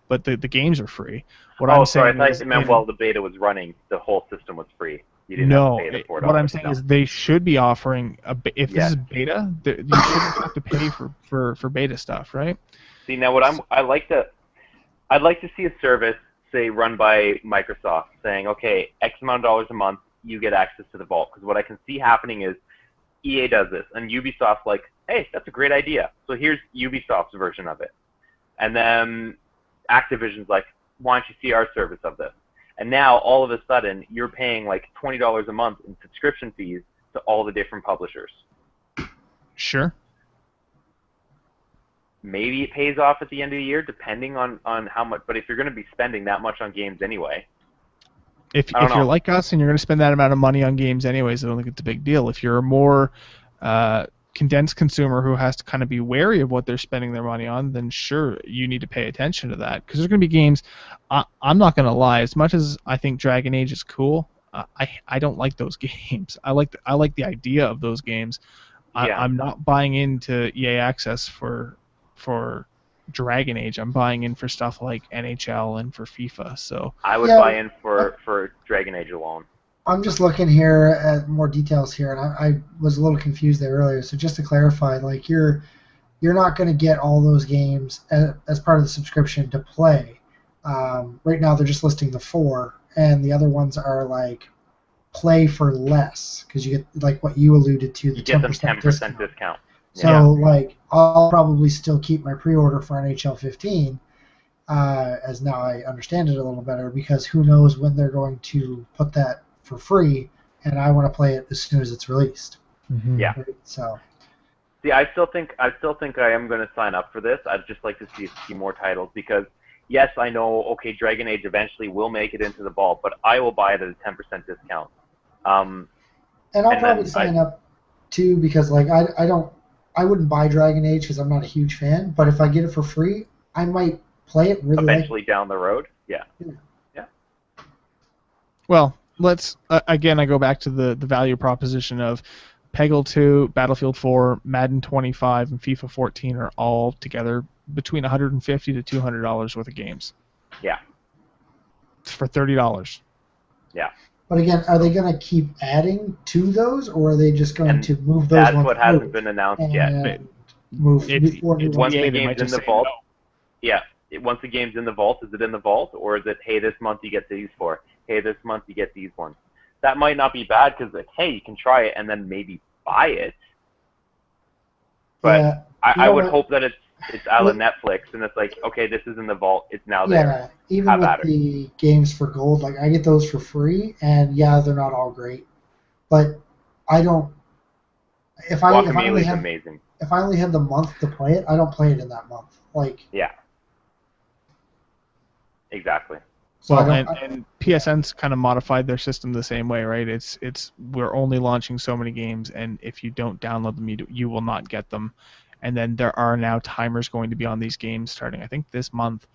but the games are free. I'm saying I thought you meant while the beta was running, the whole system was free. You didn't have to pay the $4. What I'm saying is they should be offering if this is beta, you shouldn't have to pay for beta stuff, right? See, now I'd like to see a service, say, run by Microsoft, saying, okay, X amount of dollars a month, you get access to the vault. Because what I can see happening is EA does this, and Ubisoft's like, hey, that's a great idea. So here's Ubisoft's version of it. And then Activision's like, why don't you see our service of this? And now, all of a sudden, you're paying like $20 a month in subscription fees to all the different publishers. Sure. Maybe it pays off at the end of the year, depending on how much. But if you're going to be spending that much on games anyway, If you're like us and you're going to spend that amount of money on games anyways, I don't think it's a big deal. If you're a more condensed consumer who has to kind of be wary of what they're spending their money on, then sure, you need to pay attention to that. Because there's going to be games, I'm not going to lie, as much as I think Dragon Age is cool, I don't like those games. I like the idea of those games. Yeah. I'm not buying into EA Access for Dragon Age. I'm buying in for stuff like NHL and for FIFA. So I would buy in for Dragon Age alone. I'm just looking here at more details here, and I was a little confused there earlier. So just to clarify, like you're not going to get all those games as part of the subscription to play. Right now, they're just listing the 4, and the other ones are like play for less because you get like what you alluded to, the You get them 10% 10% discount. So like I'll probably still keep my pre-order for NHL 15. As now I understand it a little better, because who knows when they're going to put that for free, and I want to play it as soon as it's released. Mm-hmm. Yeah. Right? So. See, I still think I am going to sign up for this. I'd just like to see more titles, because yes, I know, okay, Dragon Age eventually will make it into the vault, but I will buy it at a 10% discount. And I'll probably sign up too, because like I wouldn't buy Dragon Age because I'm not a huge fan, but if I get it for free, I might play it really eventually down the road. Yeah. Well, let's again. I go back to the value proposition of Peggle 2, Battlefield 4, Madden 25, and FIFA 14 are all together between $150 to $200 worth of games. Yeah. For $30. Yeah. But again, are they going to keep adding to those, or are they just going to move those? That's what hasn't been announced yet. Once the game's in the vault. Yeah. Once the game's in the vault, is it in the vault, or is it, hey, this month you get these 4? Hey, this month you get these ones. That might not be bad, because like, hey, you can try it and then maybe buy it. But yeah, I would hope that it's out of Netflix, and it's like, okay, this is in the vault, it's now there. Yeah, even with the games for gold, like I get those for free, and yeah, they're not all great, but I don't. If I only have the month to play it, I don't play it in that month. Like. Yeah. Exactly. So and PSN's kind of modified their system the same way, right? It's we're only launching so many games, and if you don't download them, you will not get them. And then there are now timers going to be on these games starting, I think, this month.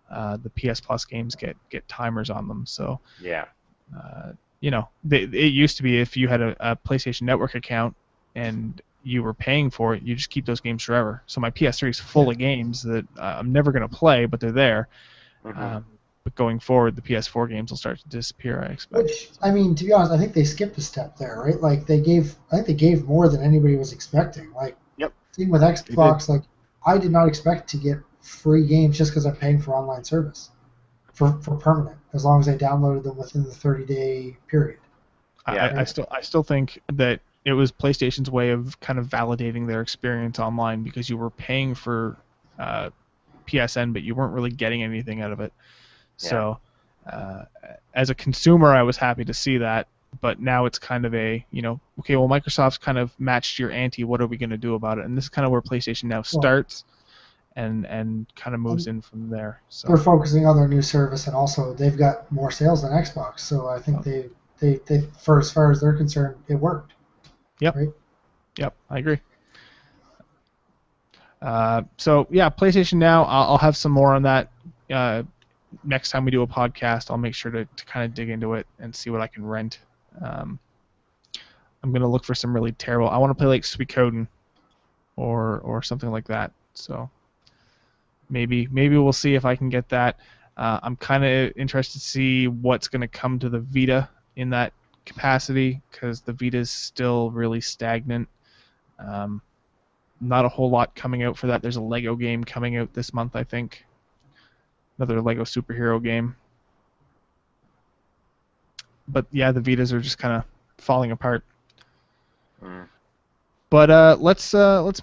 The PS Plus games get timers on them. So yeah, it used to be if you had a PlayStation Network account and you were paying for it, you just keep those games forever. So my PS3 is full of games that I'm never going to play, but they're there. Mm-hmm. But going forward, the PS4 games will start to disappear, I expect. Which, I mean, to be honest, I think they skipped a step there, right? Like I think they gave more than anybody was expecting. Like, yep. Same with Xbox, like I did not expect to get free games just because I'm paying for online service for permanent, as long as I downloaded them within the 30-day period. I still think that it was PlayStation's way of kind of validating their experience online, because you were paying for PSN, but you weren't really getting anything out of it. Yeah. So, as a consumer, I was happy to see that, but now it's kind of okay, well, Microsoft's kind of matched your ante. What are we going to do about it? And this is kind of where PlayStation now starts, and kind of moves in from there. So they're focusing on their new service, and also they've got more sales than Xbox. So I think they for as far as they're concerned, it worked. Yep. Right? Yep, I agree. So yeah, PlayStation Now. I'll have some more on that next time we do a podcast. I'll make sure to kind of dig into it and see what I can rent. I'm gonna look for some really terrible. I want to play like Suikoden or something like that. So maybe we'll see if I can get that. I'm kind of interested to see what's gonna come to the Vita in that capacity, because the Vita is still really stagnant. Not a whole lot coming out for that. There's a Lego game coming out this month, I think. Another Lego superhero game. But yeah, the Vitas are just kind of falling apart. But let's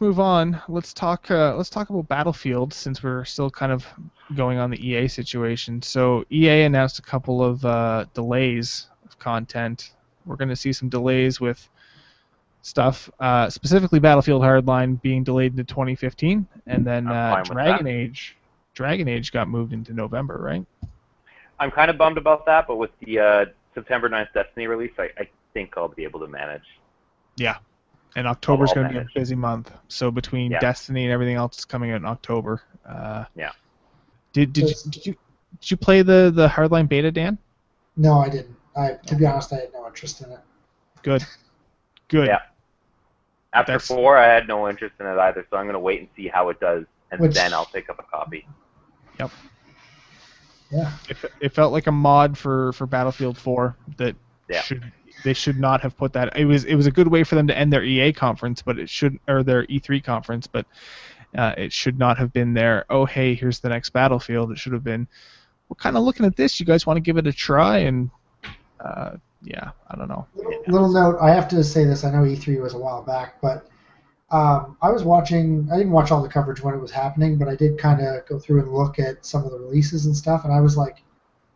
move on. Let's talk about Battlefield since we're still kind of going on the EA situation. So EA announced a couple of delays of content. We're going to see some delays with stuff, specifically Battlefield Hardline being delayed into 2015, and then I'm fine with Dragon that. Age. Dragon Age got moved into November, right? I'm kind of bummed about that, but with the September 9th Destiny release, I think I'll be able to manage. Yeah. And October's I'll going to be a manage. busy month. So between Yeah. Destiny and everything else coming out in October. Yeah. Did you play the Hardline beta, Dan? No, I didn't. To be honest, I had no interest in it. Good. Yeah. After 4, I had no interest in it either, so I'm going to wait and see how it does, and then I'll pick up a copy. Yep. Yeah. It felt like a mod for Battlefield 4 that they should not have put that. It was a good way for them to end their EA conference, but it should, or their E3 conference, but it should not have been there. Oh, hey, here's the next Battlefield. It should have been, we're kind of looking at this. You guys want to give it a try? And yeah, I don't know. Little note, I have to say this. I know E3 was a while back, but I was watching. I didn't watch all the coverage when it was happening, but I did kind of go through and look at some of the releases and stuff, and I was like,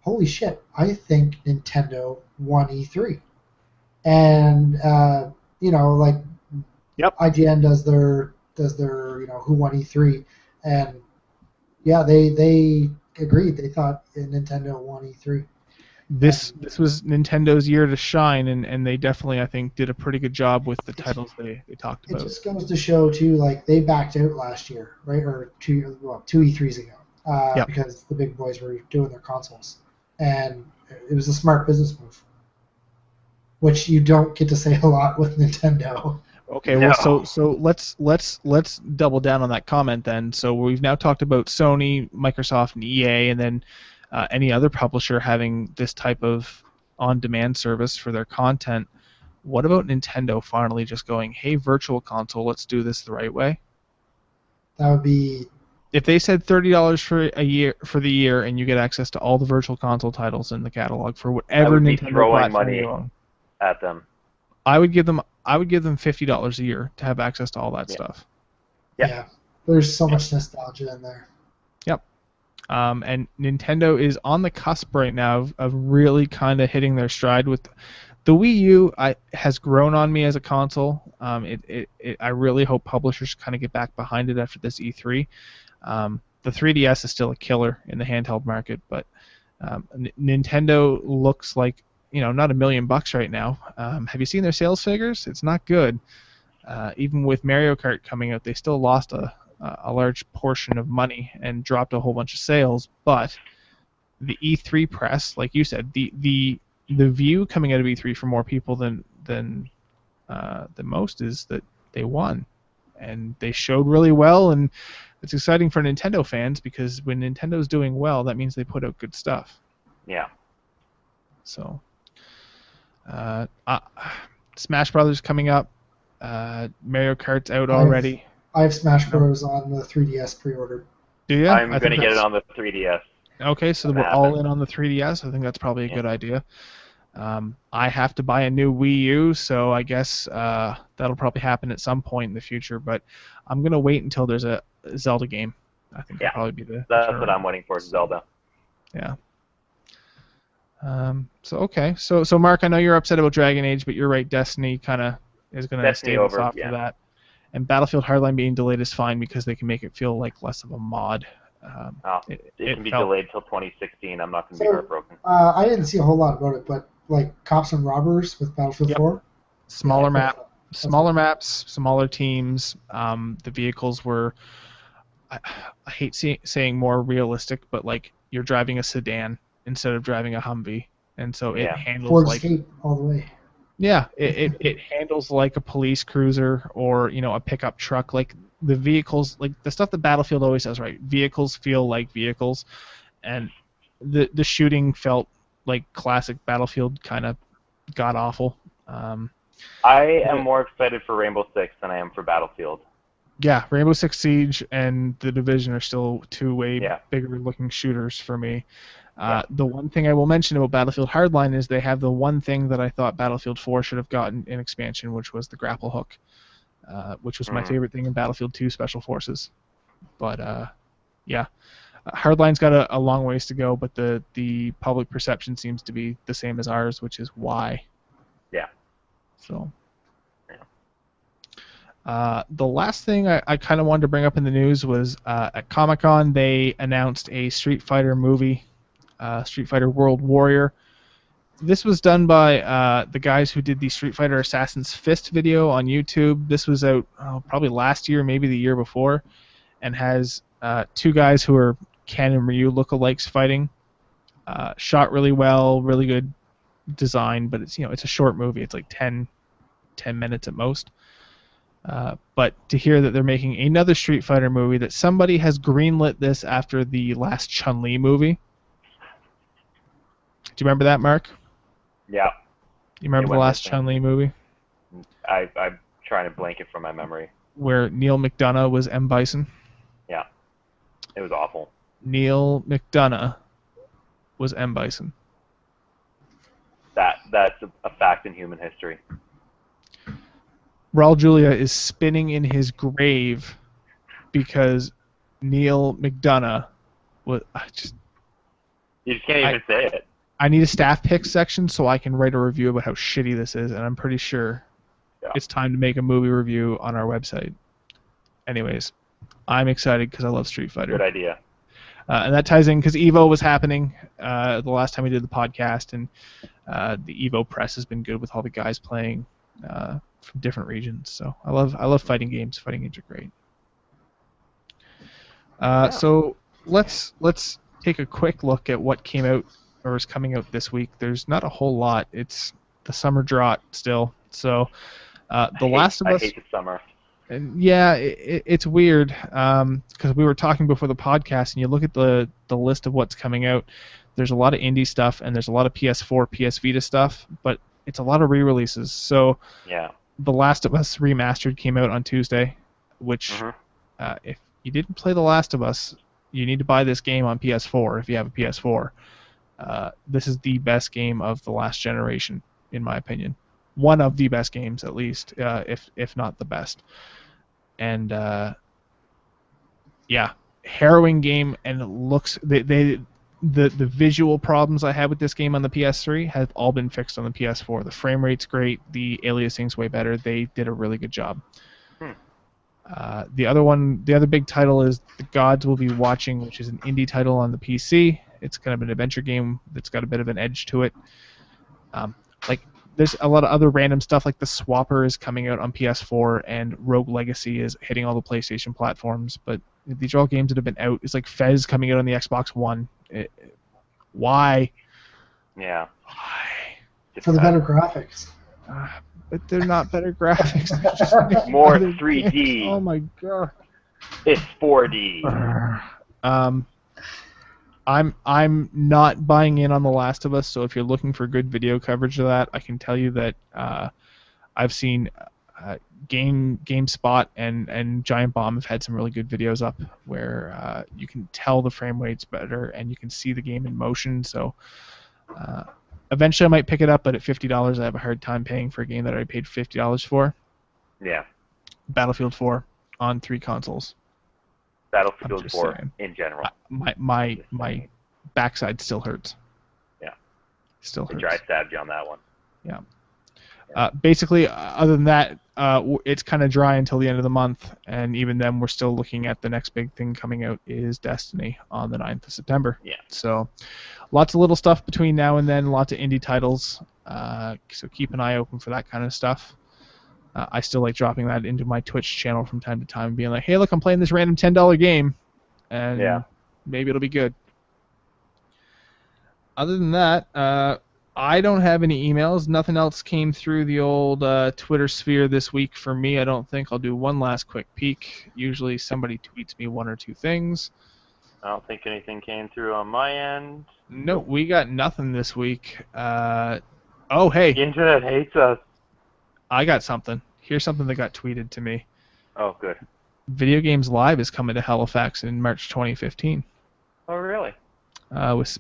"Holy shit! I think Nintendo won E3." And like, IGN does their who won E3, and yeah, they agreed. They thought Nintendo won E3. This was Nintendo's year to shine, and they definitely, I think, did a pretty good job with the titles they talked about. It just goes to show, too, like, they backed out last year, right? Or two E3s ago, because the big boys were doing their consoles. And it was a smart business move, which you don't get to say a lot with Nintendo. Okay, well, so let's double down on that comment then. So we've now talked about Sony, Microsoft, and EA, and then any other publisher having this type of on-demand service for their content. What about Nintendo finally just going, hey, Virtual Console, let's do this the right way? That would be... If they said $30 for the year and you get access to all the Virtual Console titles in the catalog for whatever Nintendo platform you own, at them. I would give them $50 a year to have access to all that stuff. Yeah. There's so much nostalgia in there. Yep. And Nintendo is on the cusp right now of really kind of hitting their stride with the Wii U. Has grown on me as a console. I really hope publishers kind of get back behind it after this E3. The 3DS is still a killer in the handheld market, but Nintendo looks like, not $1 million right now. Have you seen their sales figures? It's not good. Even with Mario Kart coming out, they still lost a large portion of money and dropped a whole bunch of sales. But the E3 press, like you said, the view coming out of E3 for more people than most is that they won, and they showed really well, and it's exciting for Nintendo fans because when Nintendo's doing well, that means they put out good stuff. Yeah. So, Smash Brothers coming up. Mario Kart's out already. I have Smash Bros. On the 3DS pre-ordered. Do you? I'm going to get it on the 3DS. Okay, so we're all in on the 3DS. I think that's probably a good idea. I have to buy a new Wii U, so I guess that'll probably happen at some point in the future. But I'm going to wait until there's a Zelda game. I think that'll probably be that's what I'm waiting for, Zelda. Yeah. So Mark, I know you're upset about Dragon Age, but you're right. Destiny kind of is going to stay us off for that. And Battlefield Hardline being delayed is fine because they can make it feel like less of a mod. It can be delayed till 2016. I'm not going to be heartbroken. I didn't see a whole lot about it, but like Cops and Robbers with Battlefield 4. Smaller maps, smaller teams. The vehicles were, I hate saying more realistic, but like you're driving a sedan instead of driving a Humvee, and so it handles Ford like Escape all the way. Yeah, it handles like a police cruiser or a pickup truck. Like the vehicles, like the stuff that Battlefield always does, right? Vehicles feel like vehicles, and the shooting felt like classic Battlefield, kind of god awful. I am more excited for Rainbow Six than I am for Battlefield. Yeah, Rainbow Six Siege and The Division are still two way bigger looking shooters for me. The one thing I will mention about Battlefield Hardline is they have the one thing that I thought Battlefield 4 should have gotten in expansion, which was the grapple hook. which was my favorite thing in Battlefield 2 Special Forces. But yeah, Hardline's got a long ways to go, but the public perception seems to be the same as ours, which is why. Yeah. So. The last thing I kind of wanted to bring up in the news was at Comic-Con they announced a Street Fighter movie, Street Fighter World Warrior. This was done by the guys who did the Street Fighter Assassin's Fist video on YouTube. This was out probably last year, maybe the year before, and has two guys who are Ken and Ryu lookalikes fighting. Shot really well, really good design, but it's a short movie. It's like 10 minutes at most. But to hear that they're making another Street Fighter movie, that somebody has greenlit this after the last Chun-Li movie. Do you remember that, Mark? Yeah. You remember the last Chun-Li movie? I'm trying to blank it from my memory. Where Neil McDonough was M. Bison? Yeah. It was awful. Neil McDonough was M. Bison. That's a fact in human history. Raul Julia is spinning in his grave because Neil McDonough was. You just can't even say it. I need a staff picks section so I can write a review about how shitty this is, and I'm pretty sure it's time to make a movie review on our website. Anyways, I'm excited because I love Street Fighter. Good idea. And that ties in because EVO was happening the last time we did the podcast, and the EVO press has been good with all the guys playing from different regions. So I love fighting games. Fighting games are great. So let's take a quick look at what came out or is coming out this week. There's not a whole lot. It's the summer drought still. So Last of Us. I hate the summer. And yeah, it's weird because we were talking before the podcast, and you look at the list of what's coming out. There's a lot of indie stuff, and there's a lot of PS4, PS Vita stuff, but it's a lot of re-releases. So yeah. The Last of Us Remastered came out on Tuesday, which if you didn't play The Last of Us, you need to buy this game on PS4 if you have a PS4. This is the best game of the last generation, in my opinion. One of the best games, at least, if not the best. And yeah, harrowing game, and it looks the visual problems I had with this game on the PS3 have all been fixed on the PS4. The frame rate's great, the aliasing's way better. They did a really good job. The other big title is The Gods Will Be Watching, which is an indie title on the PC. It's kind of an adventure game that's got a bit of an edge to it. There's a lot of other random stuff, like The Swapper is coming out on PS4, and Rogue Legacy is hitting all the PlayStation platforms. But these are all games that have been out. It's like Fez coming out on the Xbox One. Why? Yeah. Why? For the better graphics. But they're not better graphics. They're just more 3D. Games. Oh my god. It's 4D. I'm not buying in on The Last of Us, so if you're looking for good video coverage of that, I can tell you that I've seen GameSpot and Giant Bomb have had some really good videos up where you can tell the frame rate's better and you can see the game in motion. So eventually I might pick it up, but at $50 I have a hard time paying for a game that I paid $50 for. Yeah. Battlefield 4 on 3 consoles. Battlefield 4 in general. My backside still hurts. Yeah. Still hurts. Dry stabbed you on that one. Yeah. Basically, other than that, it's kind of dry until the end of the month, and even then, we're still looking at the next big thing coming out is Destiny on the 9th of September. Yeah. So, lots of little stuff between now and then, lots of indie titles. So keep an eye open for that kind of stuff. I still like dropping that into my Twitch channel from time to time, being like, "Hey, look, I'm playing this random $10 game, and maybe it'll be good." Other than that, I don't have any emails. Nothing else came through the old Twitter sphere this week for me. I don't think. I'll do one last quick peek. Usually somebody tweets me one or two things. I don't think anything came through on my end. No, we got nothing this week. Oh, hey. The internet hates us. I got something. Here's something that got tweeted to me. Oh, good. Video Games Live is coming to Halifax in March 2015. Oh, really?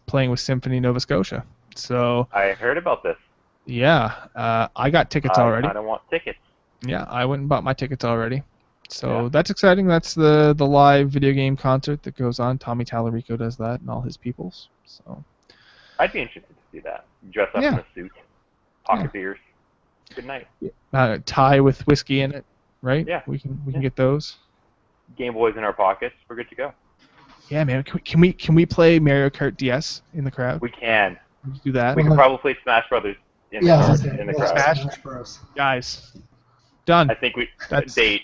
Playing with Symphony Nova Scotia. So I heard about this. yeah, I got tickets already. I don't want tickets. Yeah, I went and bought my tickets already. So that's exciting. That's the live video game concert that goes on. Tommy Tallarico does that and all his peoples. So I'd be interested to see that. Dress up in yeah, a suit, pocket beers. Good night. tie with whiskey in it, right? Yeah. We can get those. Game Boys in our pockets. We're good to go. Yeah, man. Can we play Mario Kart DS in the crowd? We can. We can do that. We can probably play Smash Brothers in the crowd. Smash Bros. Guys, done. I think date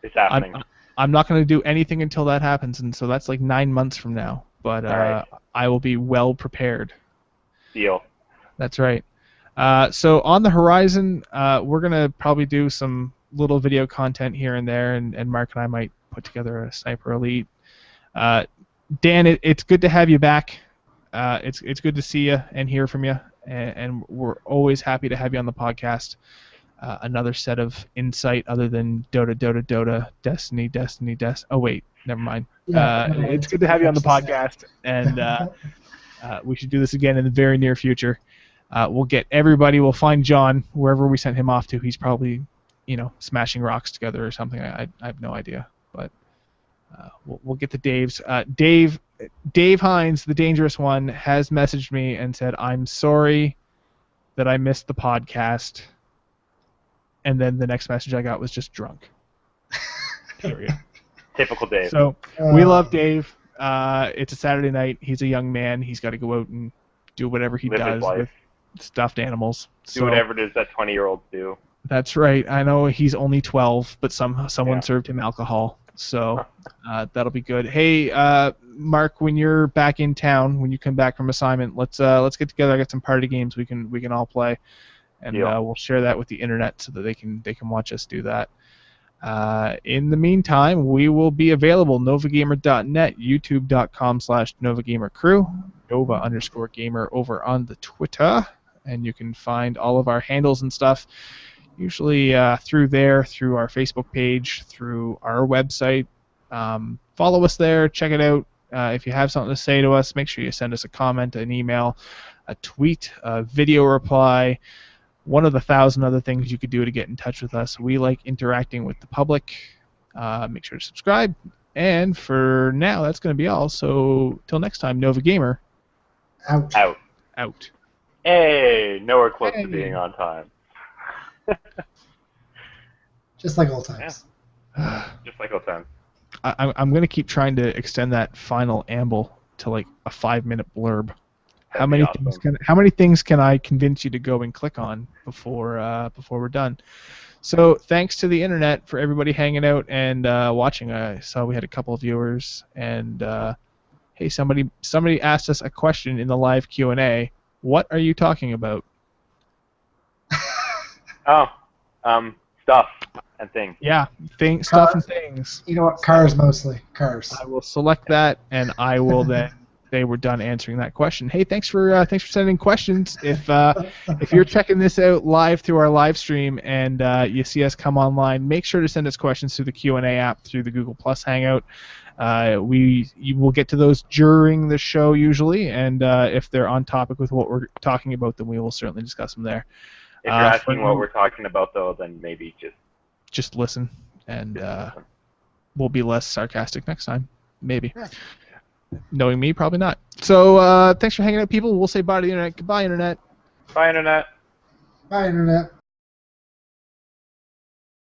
is happening. I'm not going to do anything until that happens, and so that's like 9 months from now. But right. I will be well prepared. Deal. That's right. So on the horizon, we're going to probably do some little video content here and there, and Mark and I might put together a Sniper Elite. Dan, it's good to have you back. It's good to see you and hear from you, and we're always happy to have you on the podcast. Another set of insight other than Dota, Destiny. Oh wait, never mind. It's good to have you on the podcast, and we should do this again in the very near future. We'll get everybody. We'll find John wherever we sent him off to. He's probably, smashing rocks together or something. I have no idea, but we'll get the Daves. Dave Hines, the dangerous one, has messaged me and said, "I'm sorry that I missed the podcast." And then the next message I got was just drunk. Period. Typical Dave. So we love Dave. It's a Saturday night. He's a young man. He's got to go out and do whatever he does with stuffed animals. Do whatever it is that 20-year-olds do. That's right. I know he's only 12, but someone served him alcohol. So that'll be good. Hey, Mark, when you're back in town, when you come back from assignment, let's get together. I got some party games we can all play. And we'll share that with the internet so that they can watch us do that. In the meantime, we will be available novagamer.net, youtube.com/novagamercrew, Nova_gamer over on the Twitter, and you can find all of our handles and stuff usually through our Facebook page, through our website. Follow us there, check it out. If you have something to say to us, make sure you send us a comment, an email, a tweet, a video reply. One of the 1,000 other things you could do to get in touch with us. We like interacting with the public. Make sure to subscribe. And for now, that's going to be all. So till next time, Nova Gamer. Out. Hey, nowhere close to being on time. Just like old times. Yeah. Just like old times. I'm going to keep trying to extend that final amble to like a 5-minute blurb. How many things can I convince you to go and click on before we're done? So thanks to the internet for everybody hanging out and watching. I saw we had a couple of viewers, and hey, somebody asked us a question in the live Q&A. What are you talking about? Stuff and things. Yeah, stuff and things. You know what? Cars mostly. Cars. I will select that, and I will then. They were done answering that question. Hey, thanks for sending questions. If you're checking this out live through our live stream and you see us come online, make sure to send us questions through the Q&A app through the Google Plus Hangout. You will get to those during the show usually, and if they're on topic with what we're talking about, then we will certainly discuss them there. If you're asking what we're talking about, though, then maybe just listen, and we'll be less sarcastic next time, maybe. Yeah. Knowing me, probably not. So thanks for hanging out, people. We'll say bye to the internet. Goodbye, internet. Bye, internet. Bye, internet.